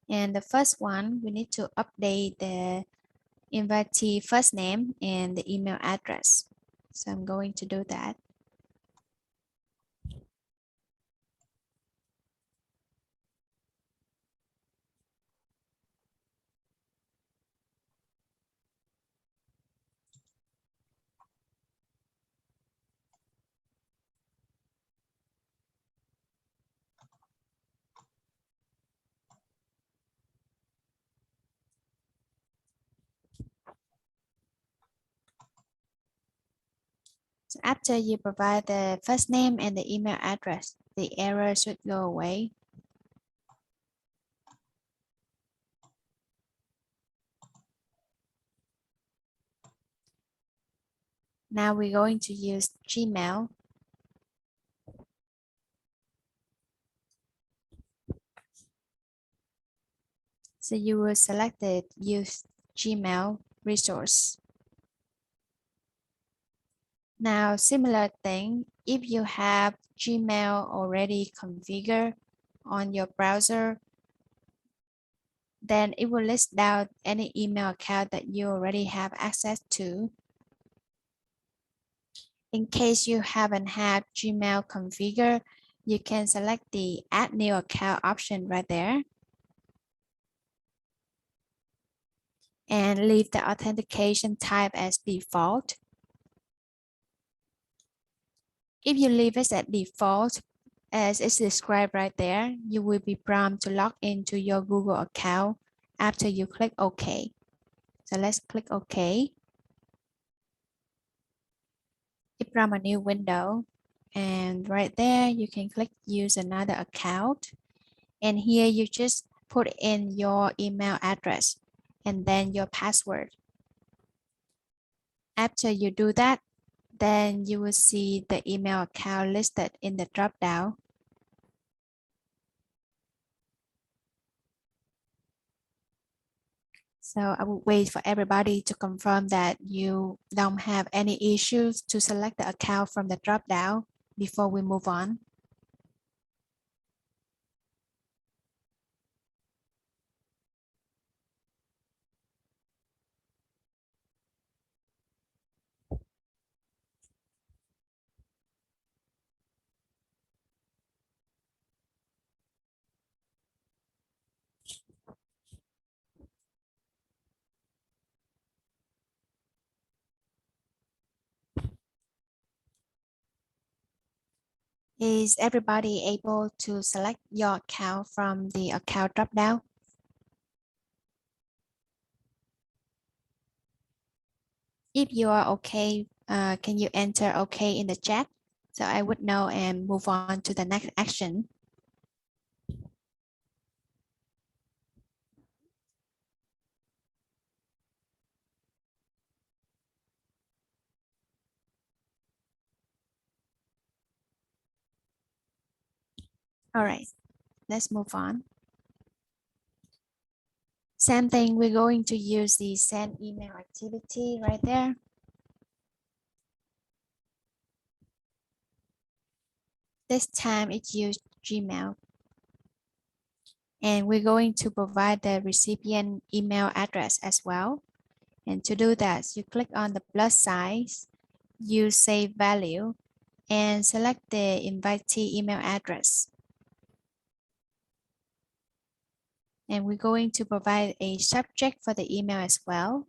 [SPEAKER 2] And the first one, we need to update the invitee first name and the email address. So I'm going to do that. So after you provide the first name and the email address, the error should go away. Now we're going to use Gmail. So you will select the use Gmail resource. Now, similar thing, if you have Gmail already configured on your browser, then it will list down any email account that you already have access to. In case you haven't had Gmail configured, you can select the Add New Account option right there and leave the authentication type as default. If you leave it at default, as it's described right there, you will be prompted to log into your Google account after you click OK. So let's click OK. It prompts a new window. And right there, you can click Use another account. And here you just put in your email address and then your password. After you do that, then you will see the email account listed in the drop-down. So I will wait for everybody to confirm that you don't have any issues to select the account from the drop-down before we move on. Is everybody able to select your account from the account drop-down? If you are okay, can you enter okay in the chat so I would know and move on to the next action? All right, let's move on. Same thing, we're going to use the send email activity right there. This time it used Gmail. And we're going to provide the recipient email address as well. And to do that, you click on the plus sign, use save value, and select the invitee email address. And we're going to provide a subject for the email as well.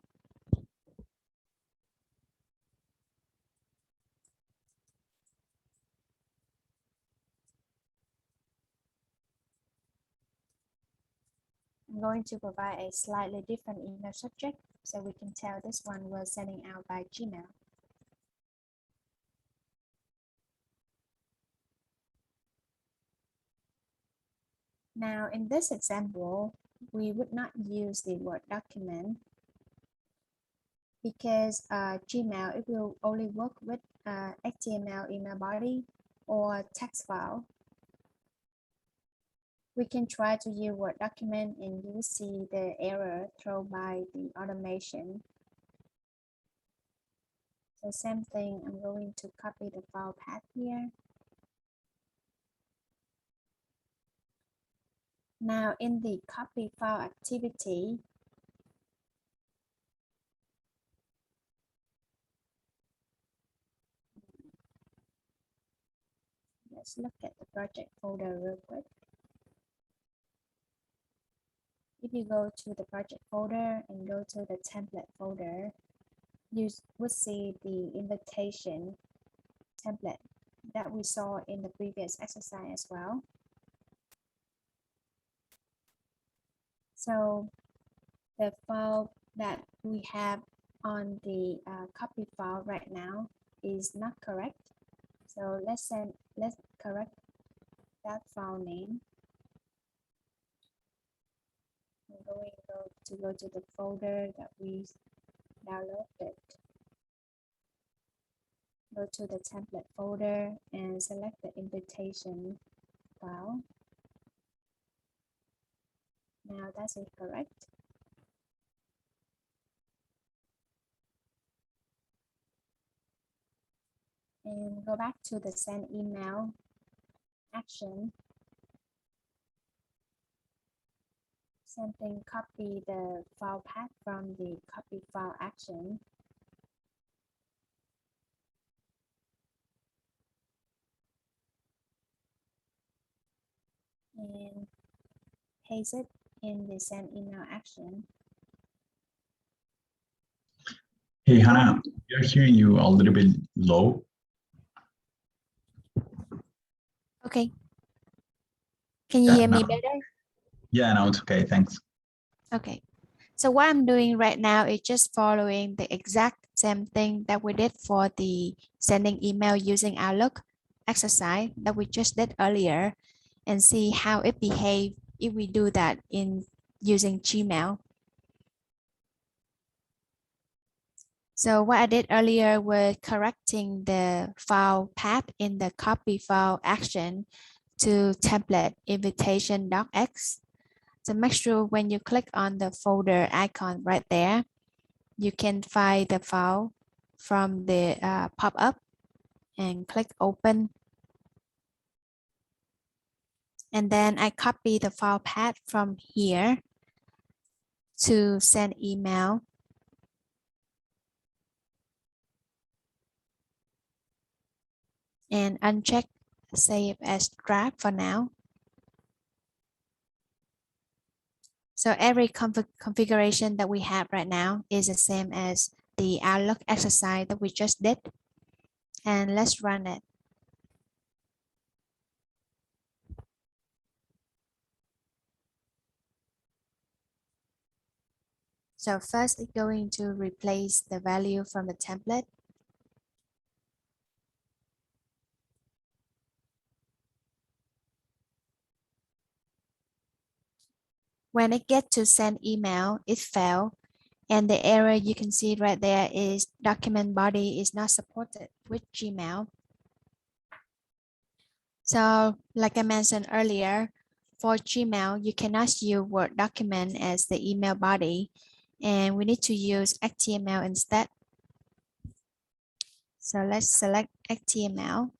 [SPEAKER 2] I'm going to provide a slightly different email subject so we can tell this one was sending out by Gmail. Now, in this example, we would not use the Word document because Gmail, it will only work with HTML email body or text file. We can try to use Word document and you will see the error thrown by the automation. So same thing, I'm going to copy the file path here. Now in the copy file activity, let's look at the project folder real quick. If you go to the project folder and go to the template folder, you would see the invitation template that we saw in the previous exercise as well. So the file that we have on the copy file right now is not correct. So let's correct that file name. I'm going to go to the folder that we downloaded. Go to the template folder and select the invitation file. Now that's incorrect. And go back to the send email action. Same thing, copy the file path from the copy file action. And paste it in the send email action.
[SPEAKER 4] Hey, Hannah, we are hearing you a little bit low.
[SPEAKER 2] Okay. Can you
[SPEAKER 4] Yeah,
[SPEAKER 2] hear me
[SPEAKER 4] now-
[SPEAKER 2] better?
[SPEAKER 4] Yeah, no, it's okay. Thanks.
[SPEAKER 2] Okay. So what I'm doing right now is just following the exact same thing that we did for the sending email using Outlook exercise that we just did earlier and see how it behaves if we do that in using Gmail. So what I did earlier was correcting the file path in the copy file action to template invitation.x. So make sure when you click on the folder icon right there, you can find the file from the pop-up and click open. And then I copy the file path from here to send email. And uncheck save as draft for now. So every configuration that we have right now is the same as the Outlook exercise that we just did. And let's run it. So first it's going to replace the value from the template. When it gets to send email, it failed. And the error you can see right there is document body is not supported with Gmail. So like I mentioned earlier, for Gmail, you cannot use Word document as the email body, and we need to use HTML instead. So let's select HTML.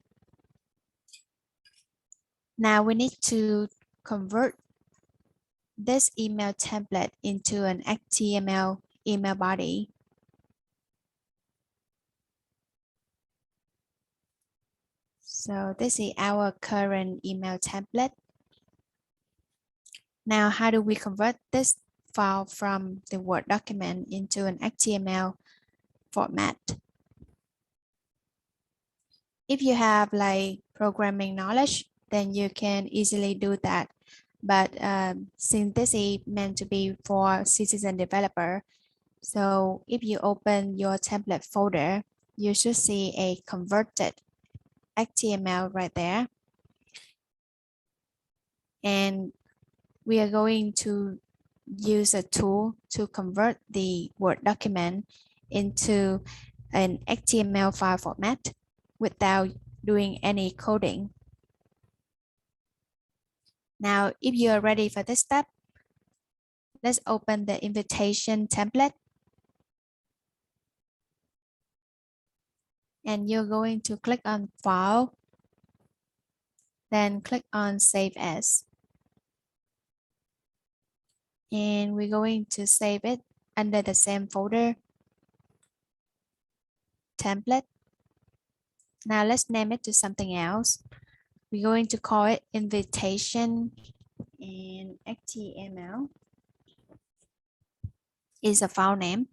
[SPEAKER 2] Now we need to convert this email template into an HTML email body. So this is our current email template. Now, how do we convert this file from the Word document into an HTML format? If you have like programming knowledge, then you can easily do that but since this is meant to be for citizen developer, so if you open your template folder, you should see a converted HTML right there. And we are going to use a tool to convert the Word document into an HTML file format without doing any coding. Now, if you are ready for this step, let's open the invitation template. And you're going to click on File, then click on Save As. And we're going to save it under the same folder, Template. Now let's name it to something else. We're going to call it Invitation and HTML is a file name.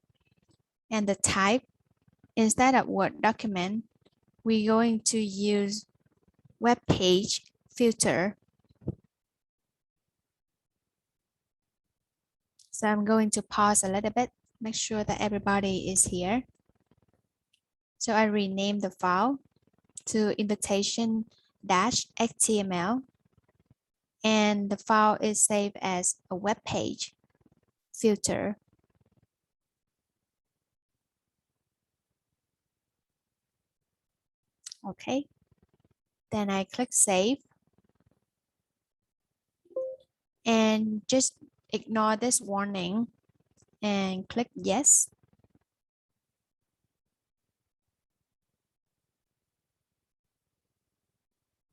[SPEAKER 2] And the type, instead of Word document, we're going to use web page filter. So I'm going to pause a little bit, make sure that everybody is here. So I rename the file to invitation-html, and the file is saved as a web page filter. Okay, then I click save and just ignore this warning and click yes.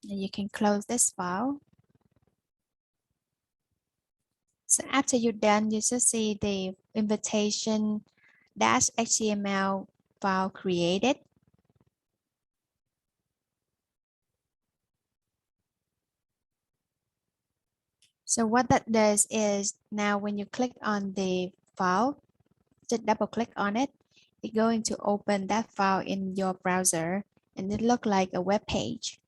[SPEAKER 2] And you can close this file. So after you're done, you should see the invitation-html file created. So what that does is now when you click on the file, just double click on it, it's going to open that file in your browser and it looks like a web page.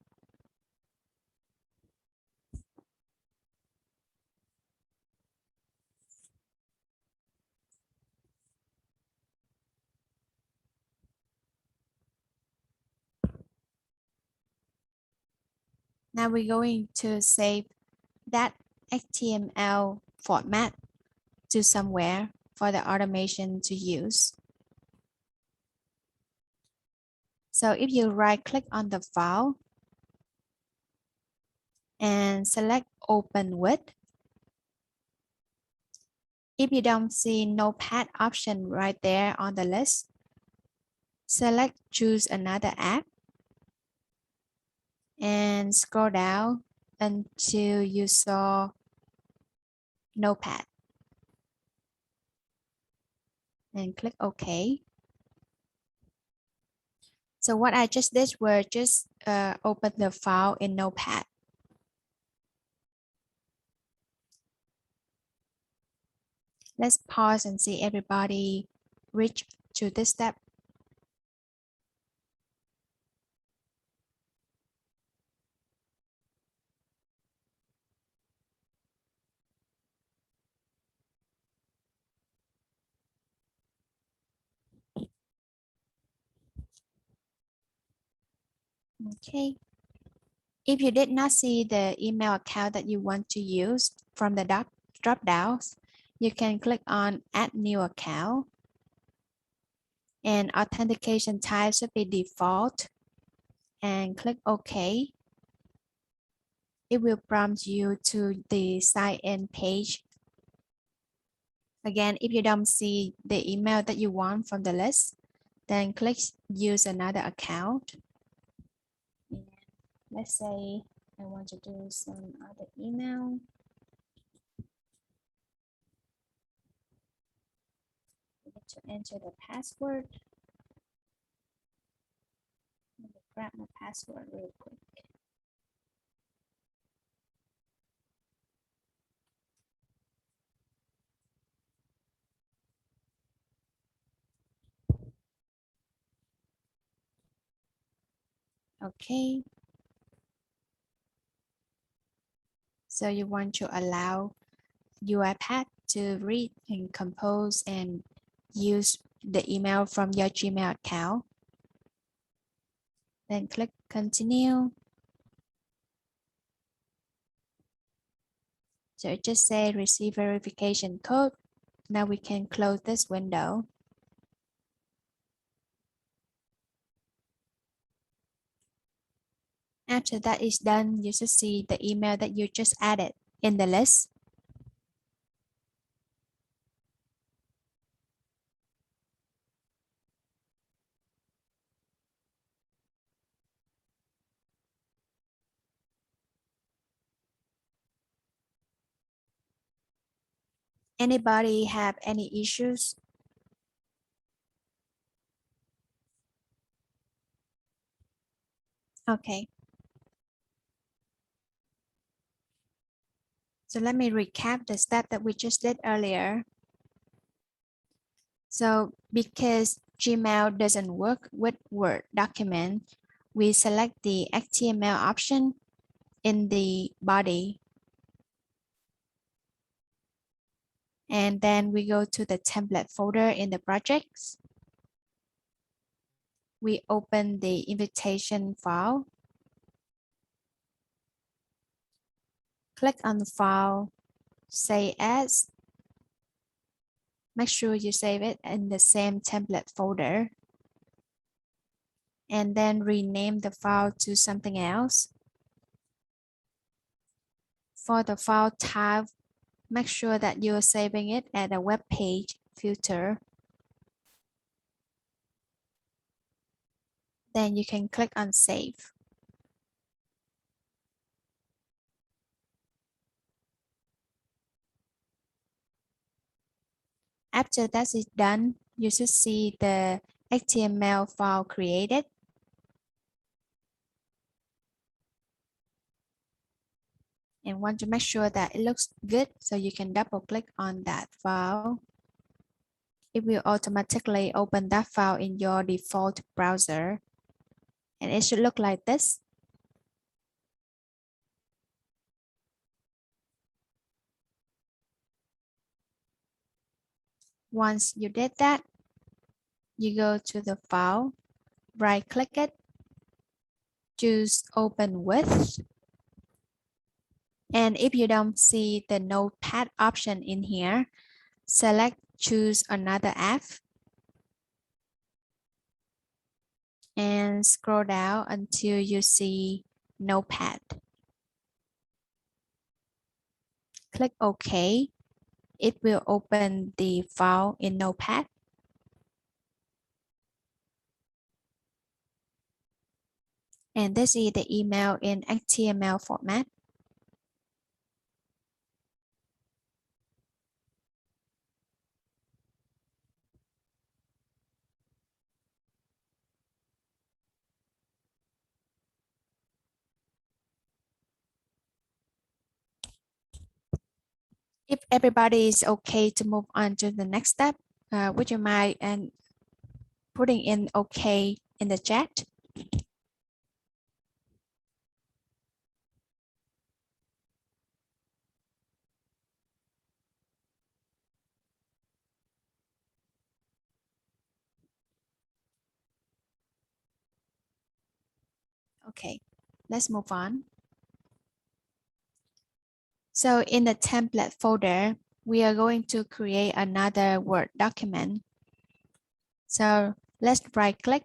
[SPEAKER 2] Now we're going to save that HTML format to somewhere for the automation to use. So if you right click on the file and select open with, if you don't see Notepad option right there on the list, select choose another app and scroll down until you saw Notepad and click OK. So what I just did was just open the file in Notepad. Let's pause and see everybody reach to this step. Okay. If you did not see the email account that you want to use from the drop downs, you can click on add new account and authentication type should be default and click OK. It will prompt you to the sign in page. Again, if you don't see the email that you want from the list, then click use another account. Let's say I want to do some other email. I need to enter the password. Let me grab my password real quick. Okay. So you want to allow Uipath to read and compose and use the email from your Gmail account. Then click continue. So it just say receive verification code. Now we can close this window. After that is done, you should see the email that you just added in the list. Anybody have any issues? Okay. So let me recap the step that we just did earlier. So because Gmail doesn't work with Word document, we select the HTML option in the body. And then we go to the template folder in the projects. We open the invitation file. Click on the file, save as. Make sure you save it in the same template folder. And then rename the file to something else. For the file type, make sure that you're saving it at a web page filter. Then you can click on save. After that is done, you should see the HTML file created. And want to make sure that it looks good, so you can double click on that file. It will automatically open that file in your default browser. And it should look like this. Once you did that, you go to the file, right click it, choose open with. And if you don't see the notepad option in here, select choose another app and scroll down until you see notepad. Click OK. It will open the file in notepad. And this is the email in HTML format. If everybody is okay to move on to the next step, would you mind and putting in okay in the chat? Okay, let's move on. So in the template folder, we are going to create another Word document. So let's right click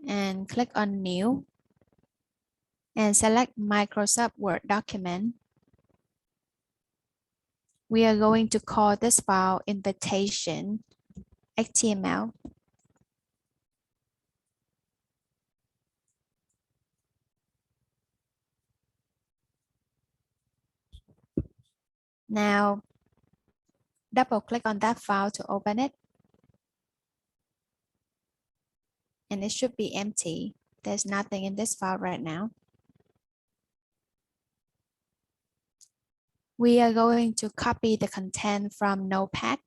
[SPEAKER 2] and click on new and select Microsoft Word document. We are going to call this file invitation HTML. Now, double click on that file to open it. And it should be empty. There's nothing in this file right now. We are going to copy the content from Notepad.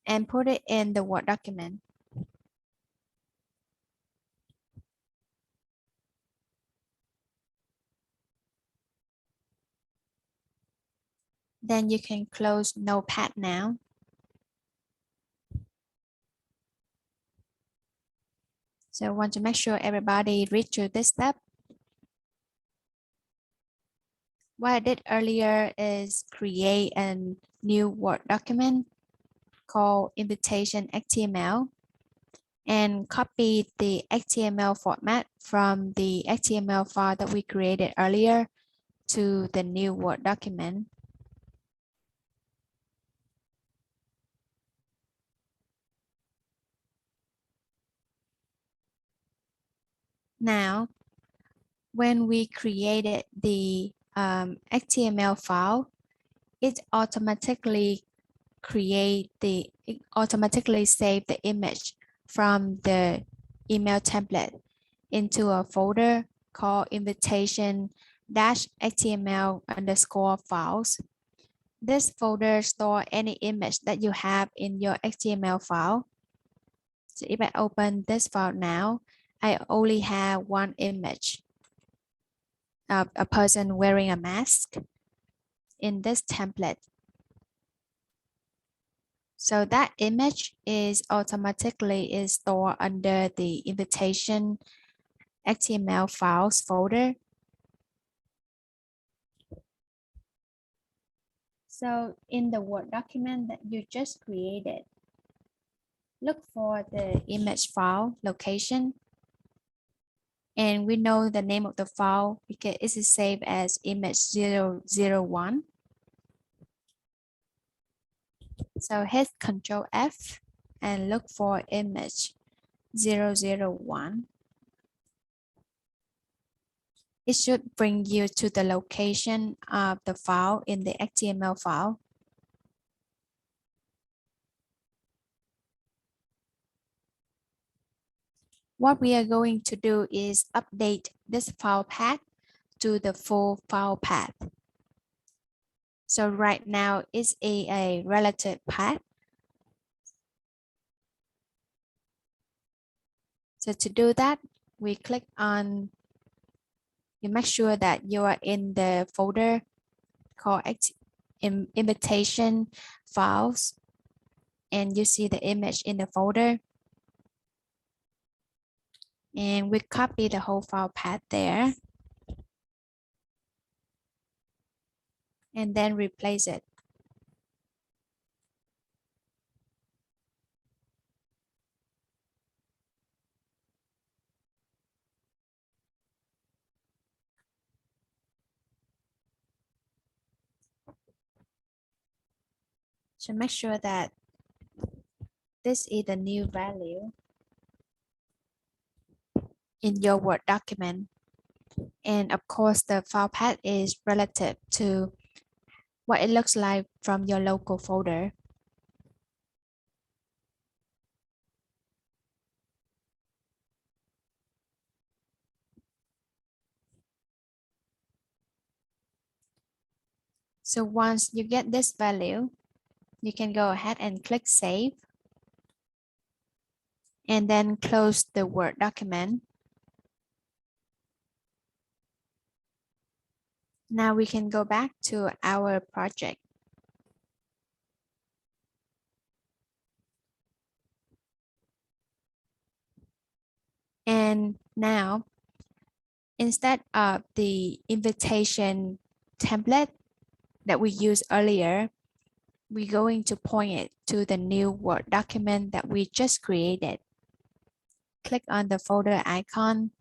[SPEAKER 2] And put it in the Word document. Then you can close Notepad now. So I want to make sure everybody read through this step. What I did earlier is create a new Word document called invitation HTML and copy the HTML format from the HTML file that we created earlier to the new Word document. Now, when we created the HTML file, it automatically save the image from the email template into a folder called invitation-html_files. This folder stores any image that you have in your HTML file. So if I open this file now, I only have one image of a person wearing a mask in this template. So that image is automatically stored under the invitation HTML files folder. So in the Word document that you just created, look for the image file location. And we know the name of the file because it is saved as image 001. So hit Control F and look for image 001. It should bring you to the location of the file in the HTML file. What we are going to do is update this file path to the full file path. So right now it's a relative path. So to do that, we click on, you make sure that you are in the folder called invitation files, and you see the image in the folder. And we copy the whole file path there. And then replace it. So make sure that this is the new value in your Word document. And of course, the file path is relative to what it looks like from your local folder. So once you get this value, you can go ahead and click Save. And then close the Word document. Now we can go back to our project. And now, instead of the invitation template that we used earlier, we're going to point it to the new Word document that we just created. Click on the folder icon,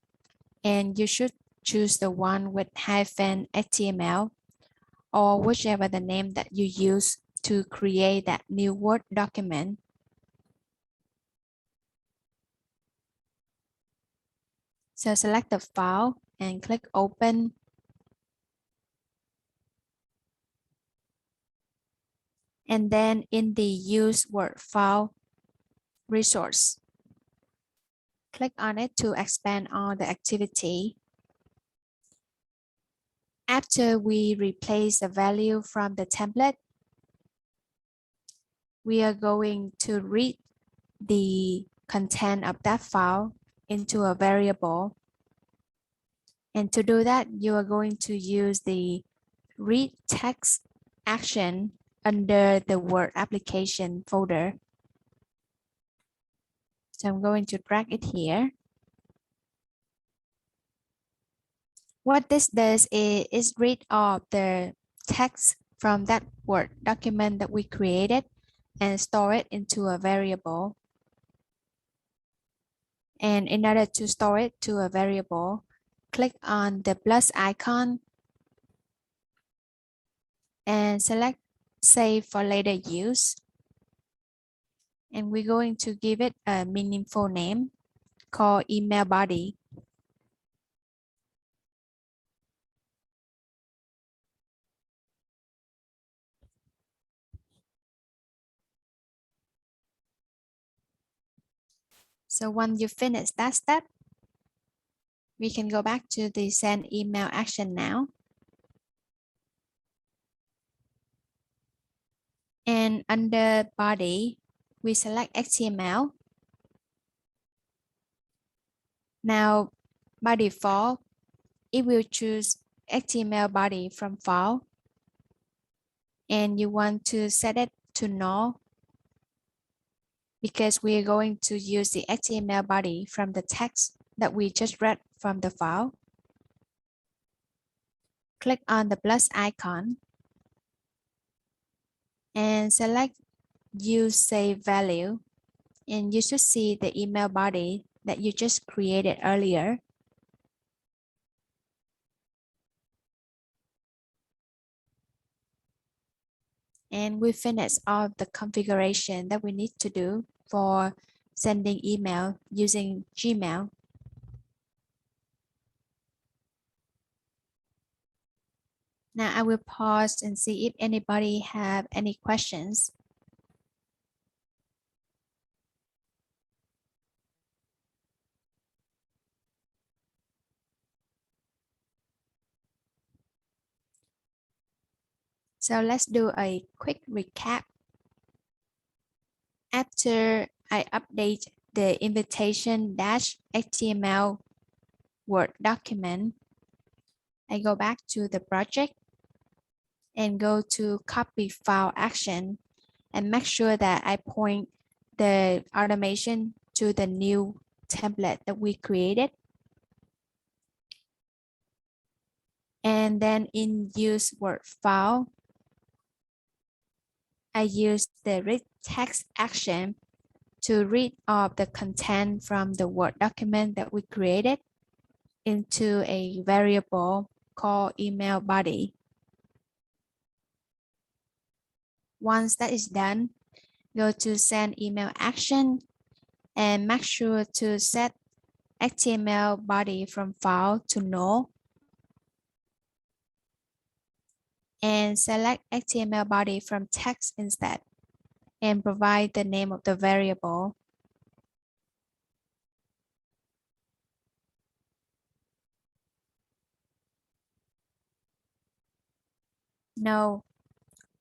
[SPEAKER 2] and you should choose the one with -html or whichever the name that you use to create that new Word document. So select the file and click Open. And then in the Use Word File resource, click on it to expand on the activity. After we replace the value from the template, we are going to read the content of that file into a variable. And to do that, you are going to use the read text action under the Word application folder. So I'm going to drag it here. What this does is read off the text from that Word document that we created and store it into a variable. And in order to store it to a variable, click on the plus icon and select Save for later use. And we're going to give it a meaningful name called email body. So once you finish that step, we can go back to the send email action now. And under body, we select HTML. Now, by default, it will choose HTML body from file. And you want to set it to null because we are going to use the HTML body from the text that we just read from the file. Click on the plus icon and select Use Save Value, and you should see the email body that you just created earlier. And we finished all the configuration that we need to do for sending email using Gmail. Now I will pause and see if anybody have any questions. So let's do a quick recap. After I update the invitation-html Word document, I go back to the project and go to copy file action and make sure that I point the automation to the new template that we created. And then in use Word file, I use the read text action to read off the content from the Word document that we created into a variable called email body. Once that is done, go to send email action and make sure to set HTML body from file to null and select HTML body from text instead and provide the name of the variable. Now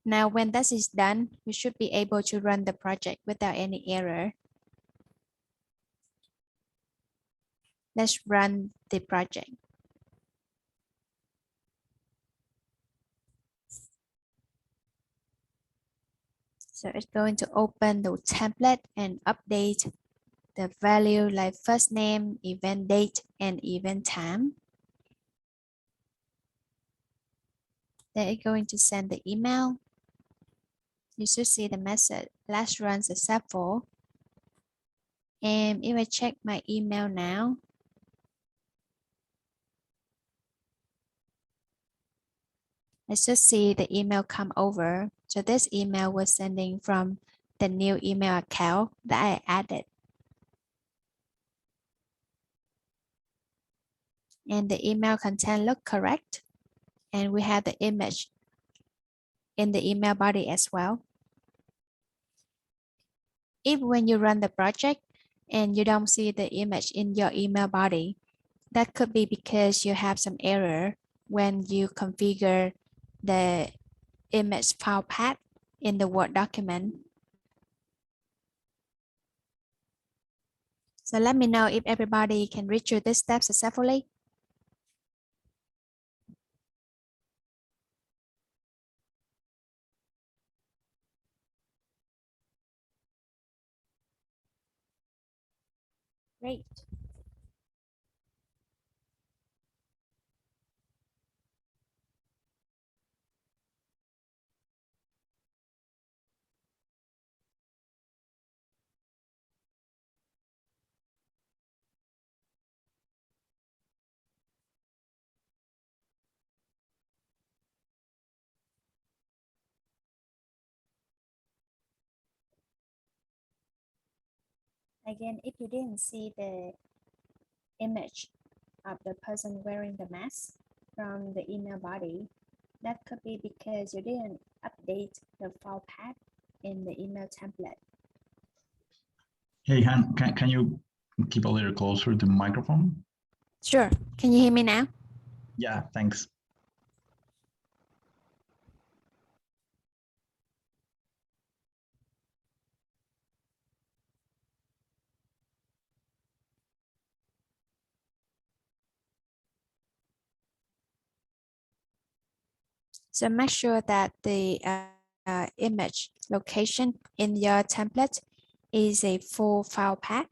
[SPEAKER 2] when that is done, we should be able to run the project without any error. Let's run the project. So it's going to open the template and update the value like first name, event date, and event time. Then it's going to send the email. You should see the message, last run successful. And if I check my email now, I should see the email come over. So this email was sending from the new email account that I added. And the email content look correct. And we have the image in the email body as well. If when you run the project and you don't see the image in your email body, that could be because you have some error when you configure the image file path in the Word document. So let me know if everybody can read through this step successfully. Great. Again, if you didn't see the image of the person wearing the mask from the email body, that could be because you didn't update the file path in the email template.
[SPEAKER 4] Hey, Han, can you keep a little closer to the microphone?
[SPEAKER 2] Sure. Can you hear me now?
[SPEAKER 4] Yeah, thanks.
[SPEAKER 2] So make sure that the image location in your template is a full file path.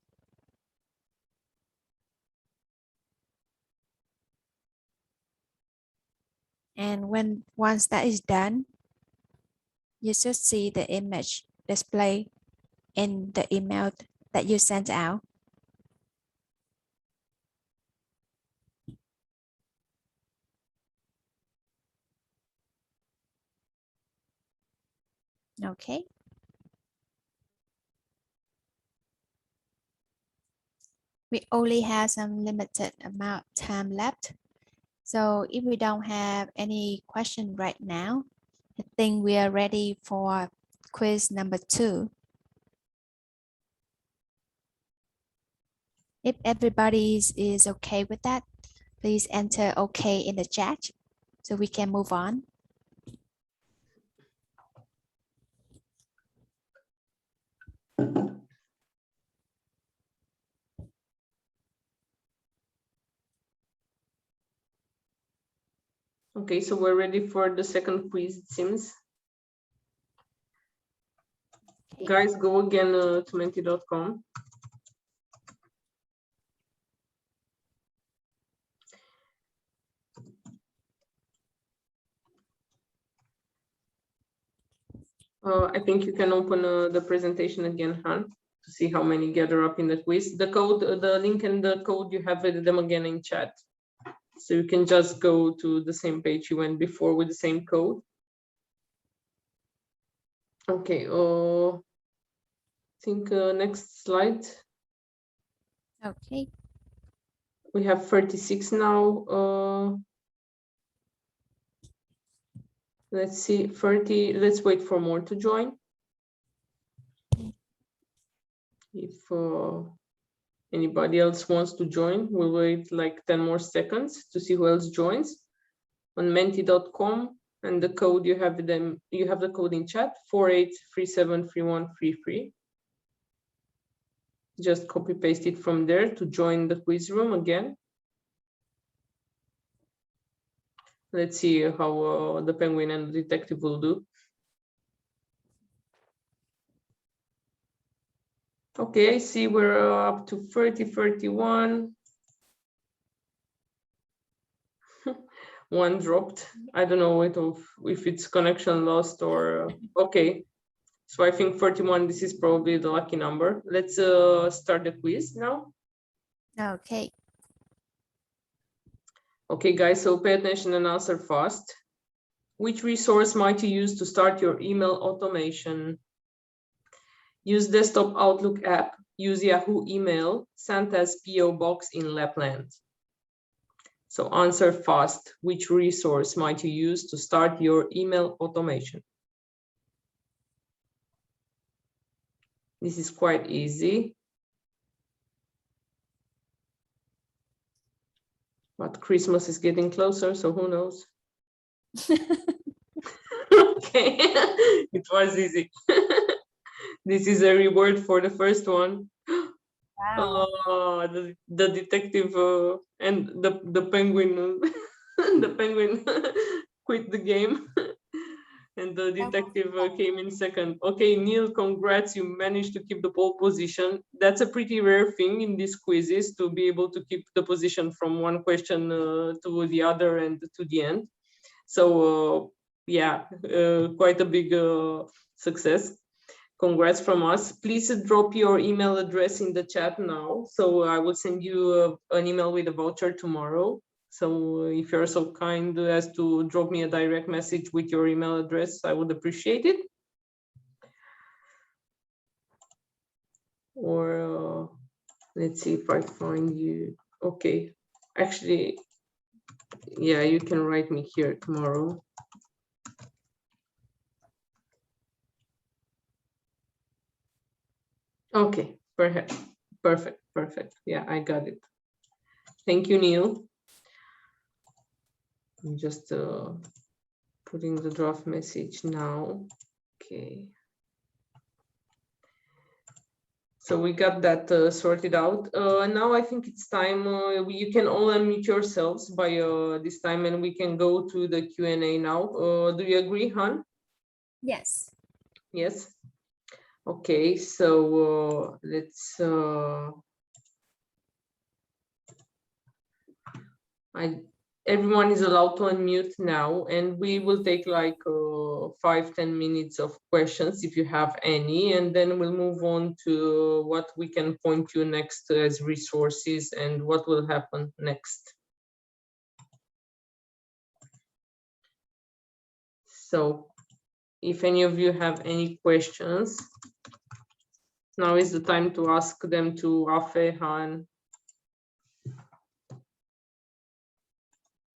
[SPEAKER 2] And once that is done, you should see the image display in the email that you sent out. Okay. We only have some limited amount of time left. So if we don't have any question right now, I think we are ready for quiz number 2. If everybody is okay with that, please enter okay in the chat so we can move on.
[SPEAKER 1] Okay, so we're ready for the second quiz, it seems.
[SPEAKER 2] Okay.
[SPEAKER 1] Guys, go again to menti.com. I think you can open the presentation again, Han, to see how many gather up in the quiz. The code, the link and the code, you have them again in chat. So you can just go to the same page you went before with the same code. Okay, I think next slide.
[SPEAKER 2] Okay.
[SPEAKER 1] We have 36 now. Let's see, 30. Let's wait for more to join. If anybody else wants to join, we'll wait like 10 more seconds to see who else joins. On menti.com, and the code you have them. You have the code in chat 48373133. Just copy paste it from there to join the quiz room again. Let's see how the penguin and the detective will do. Okay, I see we're up to 31. One dropped. I don't know if it's connection lost or okay. So I think 41, this is probably the lucky number. Let's start the quiz now.
[SPEAKER 2] Okay.
[SPEAKER 1] Okay, guys, so pay attention and answer fast. Which resource might you use to start your email automation? Use desktop Outlook app, use Yahoo email, sent as PO box in Lapland. So answer fast. Which resource might you use to start your email automation? This is quite easy. But Christmas is getting closer, so who knows? Okay, it was easy. This is a reward for the first one.
[SPEAKER 2] Wow.
[SPEAKER 1] Oh, the detective and the penguin, the penguin quit the game. and the detective came in second. Okay, Neil, congrats, you managed to keep the pole position. That's a pretty rare thing in these quizzes, to be able to keep the position from one question to the other and to the end. So yeah, quite a big success. Congrats from us. Please drop your email address in the chat now. So I will send you an email with a voucher tomorrow. So if you're so kind as to drop me a direct message with your email address, I would appreciate it. Or let's see if I find you. Okay, actually, yeah, you can write me here tomorrow. Okay, perfect. Yeah, I got it. Thank you, Neil. I'm just putting the draft message now. Okay. So we got that sorted out. Now I think it's time. You can all unmute yourselves by this time, and we can go to the Q&A now. Do you agree, Han?
[SPEAKER 2] Yes.
[SPEAKER 1] Yes. Okay, so let's. Everyone is allowed to unmute now, and we will take like 5-10 minutes of questions if you have any, and then we'll move on to what we can point you next as resources and what will happen next. So if any of you have any questions, now is the time to ask them to Afe, Han.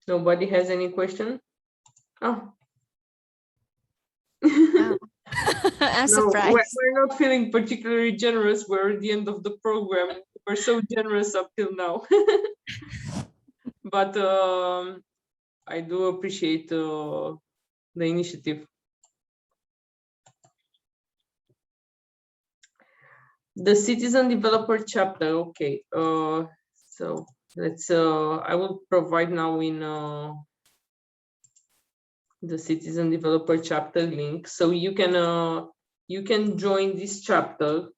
[SPEAKER 1] Nobody has any question? Oh.
[SPEAKER 2] Wow. I'm
[SPEAKER 1] No,
[SPEAKER 2] surprised.
[SPEAKER 1] we're not feeling particularly generous. We're at the end of the program. We're so generous up till now. But I do appreciate the initiative. The citizen developer chapter. Okay. So let's. I will provide now in the citizen developer chapter link, so you can join this chapter.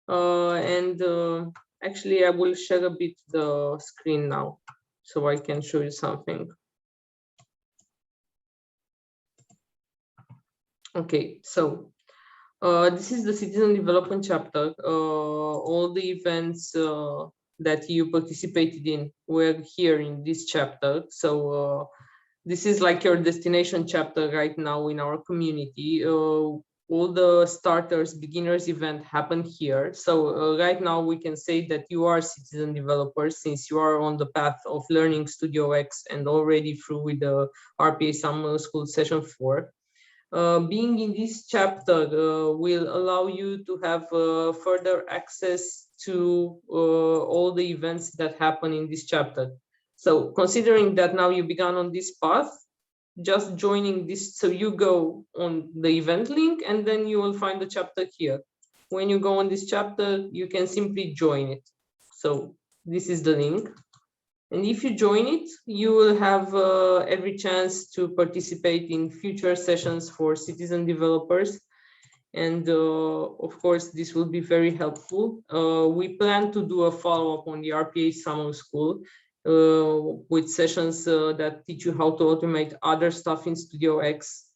[SPEAKER 1] And actually, I will share a bit the screen now, so I can show you something. Okay, so this is the citizen development chapter. All the events that you participated in were here in this chapter. So this is like your destination chapter right now in our community. All the starters, beginners event happen here. So right now we can say that you are citizen developers, since you are on the path of learning Studio X and already through with the RPA Summer School Session 4. Being in this chapter will allow you to have further access to all the events that happen in this chapter. So considering that now you began on this path, just joining this, so you go on the event link and then you will find the chapter here. When you go on this chapter, you can simply join it. So this is the link. And if you join it, you will have every chance to participate in future sessions for citizen developers. And of course, this will be very helpful. We plan to do a follow-up on the RPA Summer School with sessions that teach you how to automate other stuff in Studio X.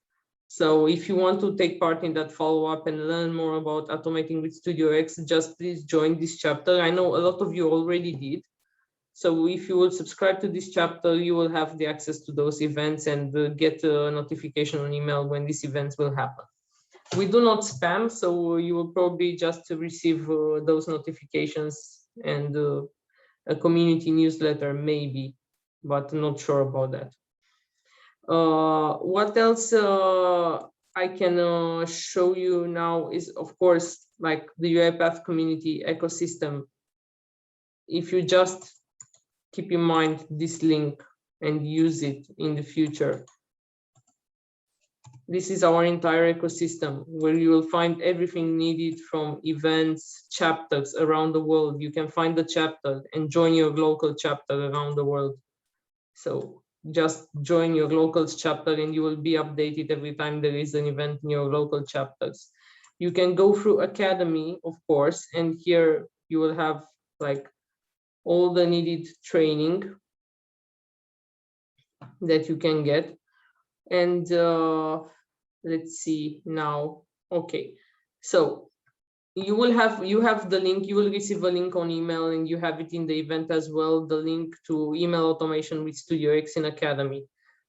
[SPEAKER 1] So if you want to take part in that follow-up and learn more about automating with Studio X, just please join this chapter. I know a lot of you already did. So if you will subscribe to this chapter, you will have the access to those events and get a notification on email when these events will happen. We do not spam, so you will probably just receive those notifications and a community newsletter maybe, but not sure about that. What else I can show you now is, of course, like the Uipath community ecosystem. If you just keep in mind this link and use it in the future. This is our entire ecosystem where you will find everything needed from events, chapters around the world. You can find the chapter and join your local chapter around the world. So just join your locals chapter and you will be updated every time there is an event in your local chapters. You can go through Academy, of course, and here you will have like all the needed training that you can get. And let's see now. Okay, so you have the link, you will receive a link on email, and you have it in the event as well, the link to email automation with StudioX in Academy.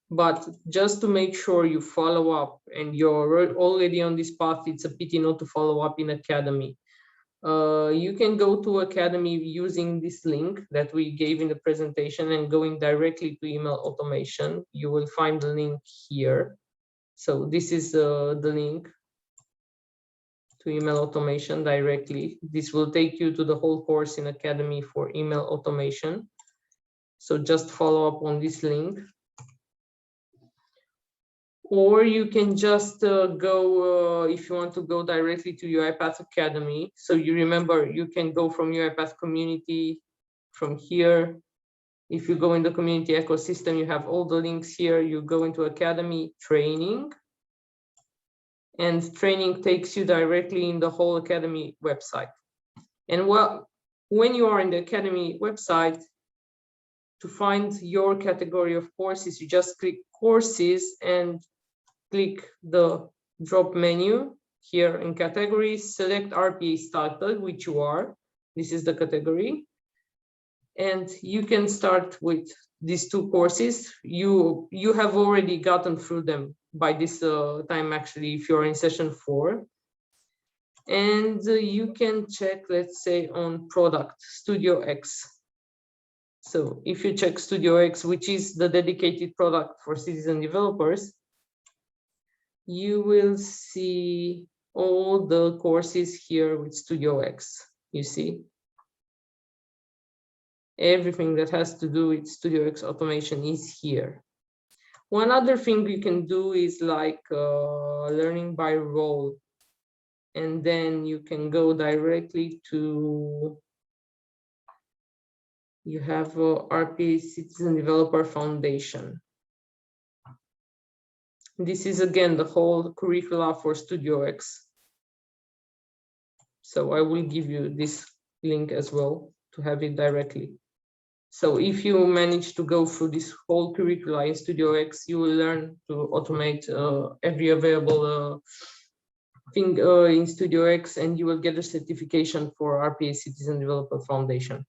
[SPEAKER 1] But just to make sure you follow up and you're already on this path, it's a pity not to follow up in Academy. You can go to Academy using this link that we gave in the presentation and going directly to email automation. You will find the link here. So this is the link to email automation directly. This will take you to the whole course in Academy for email automation. So just follow up on this link. Or you can just go, if you want to go directly to Uipath Academy. So you remember, you can go from Uipath community from here. If you go in the community ecosystem, you have all the links here. You go into Academy training, and training takes you directly in the whole Academy website. And when you are in the Academy website, to find your category of courses, you just click courses and click the drop menu here in categories, select RPA starter, which you are. This is the category. And you can start with these two courses. You have already gotten through them by this time, actually, if you're in session 4. And you can check, let's say, on product, StudioX. So if you check StudioX, which is the dedicated product for citizen developers, you will see all the courses here with StudioX. You see, everything that has to do with StudioX automation is here. One other thing you can do is like learning by role. And then you can go directly to, you have RPA Citizen Developer Foundation. This is again the whole curricula for StudioX. So I will give you this link as well to have it directly. So if you manage to go through this whole curricula in StudioX, you will learn to automate every available thing in StudioX, and you will get a certification for RPA Citizen Developer Foundation.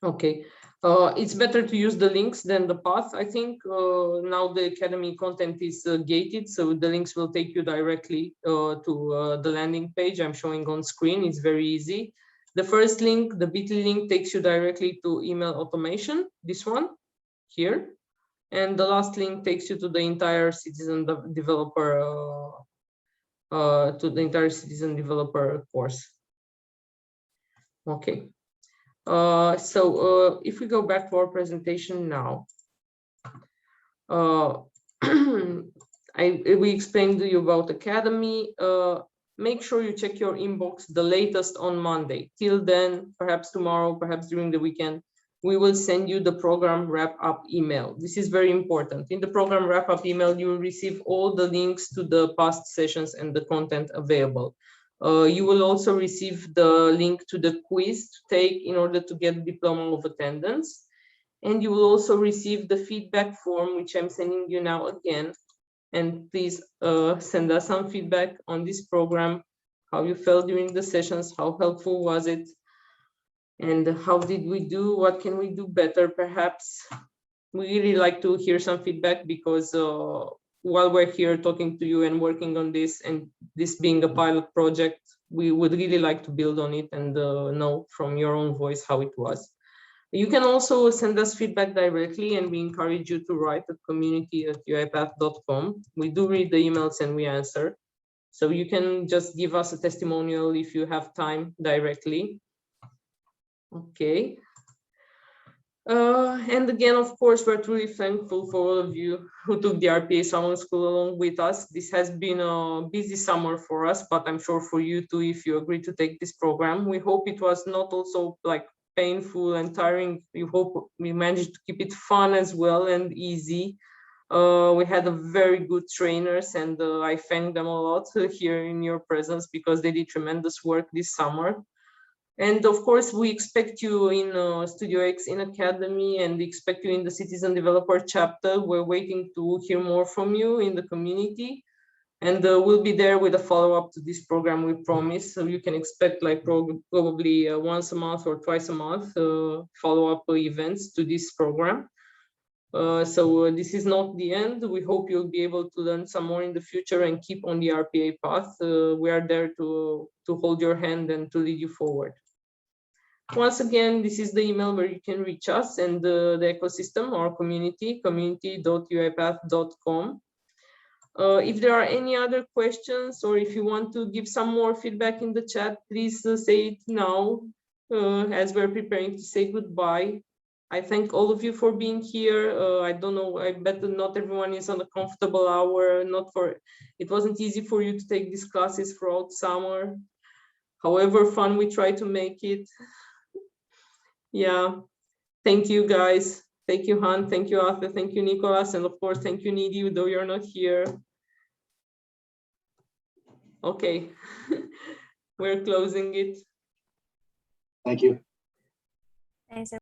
[SPEAKER 1] Okay, it's better to use the links than the path. I think now the Academy content is gated, so the links will take you directly to the landing page I'm showing on screen. It's very easy. The first link, the bit.ly link, takes you directly to email automation, this one here. And the last link takes you to the entire citizen developer course. Okay. So if we go back to our presentation now, we explained to you about Academy. Make sure you check your inbox the latest on Monday. Till then, perhaps tomorrow, perhaps during the weekend, we will send you the program wrap-up email. This is very important. In the program wrap-up email, you will receive all the links to the past sessions and the content available. You will also receive the link to the quiz to take in order to get diploma of attendance. And you will also receive the feedback form, which I'm sending you now again. And please send us some feedback on this program, how you felt during the sessions, how helpful was it, and how did we do, what can we do better perhaps. We really like to hear some feedback, because while we're here talking to you and working on this, and this being a pilot project, we would really like to build on it and know from your own voice how it was. You can also send us feedback directly, and we encourage you to write at community@uipath.com. We do read the emails and we answer. So you can just give us a testimonial if you have time directly. Okay. And again, of course, we're truly thankful for all of you who took the RPA Summer School along with us. This has been a busy summer for us, but I'm sure for you too, if you agreed to take this program. We hope it was not also like painful and tiring, we hope we managed to keep it fun as well and easy. We had a very good trainers, and I thank them a lot here in your presence because they did tremendous work this summer. And of course, we expect you in Studio X in Academy, and we expect you in the Citizen Developer chapter. We're waiting to hear more from you in the community. And we'll be there with a follow-up to this program, we promise. So you can expect like probably once a month or twice a month follow-up events to this program. So this is not the end. We hope you'll be able to learn some more in the future and keep on the RPA path. We are there to hold your hand and to lead you forward. Once again, this is the email where you can reach us and the ecosystem, our community, community.uipath.com. If there are any other questions, or if you want to give some more feedback in the chat, please say it now as we're preparing to say goodbye. I thank all of you for being here. I don't know, I bet that not everyone is on a comfortable hour. It wasn't easy for you to take these classes throughout summer. However fun we try to make it. Yeah, thank you guys. Thank you, Han. Thank you, Arthur. Thank you, Nicholas. And of course, thank you, Nidhi, though you're not here. Okay, we're closing it.
[SPEAKER 6] Thank you.
[SPEAKER 2] Thanks.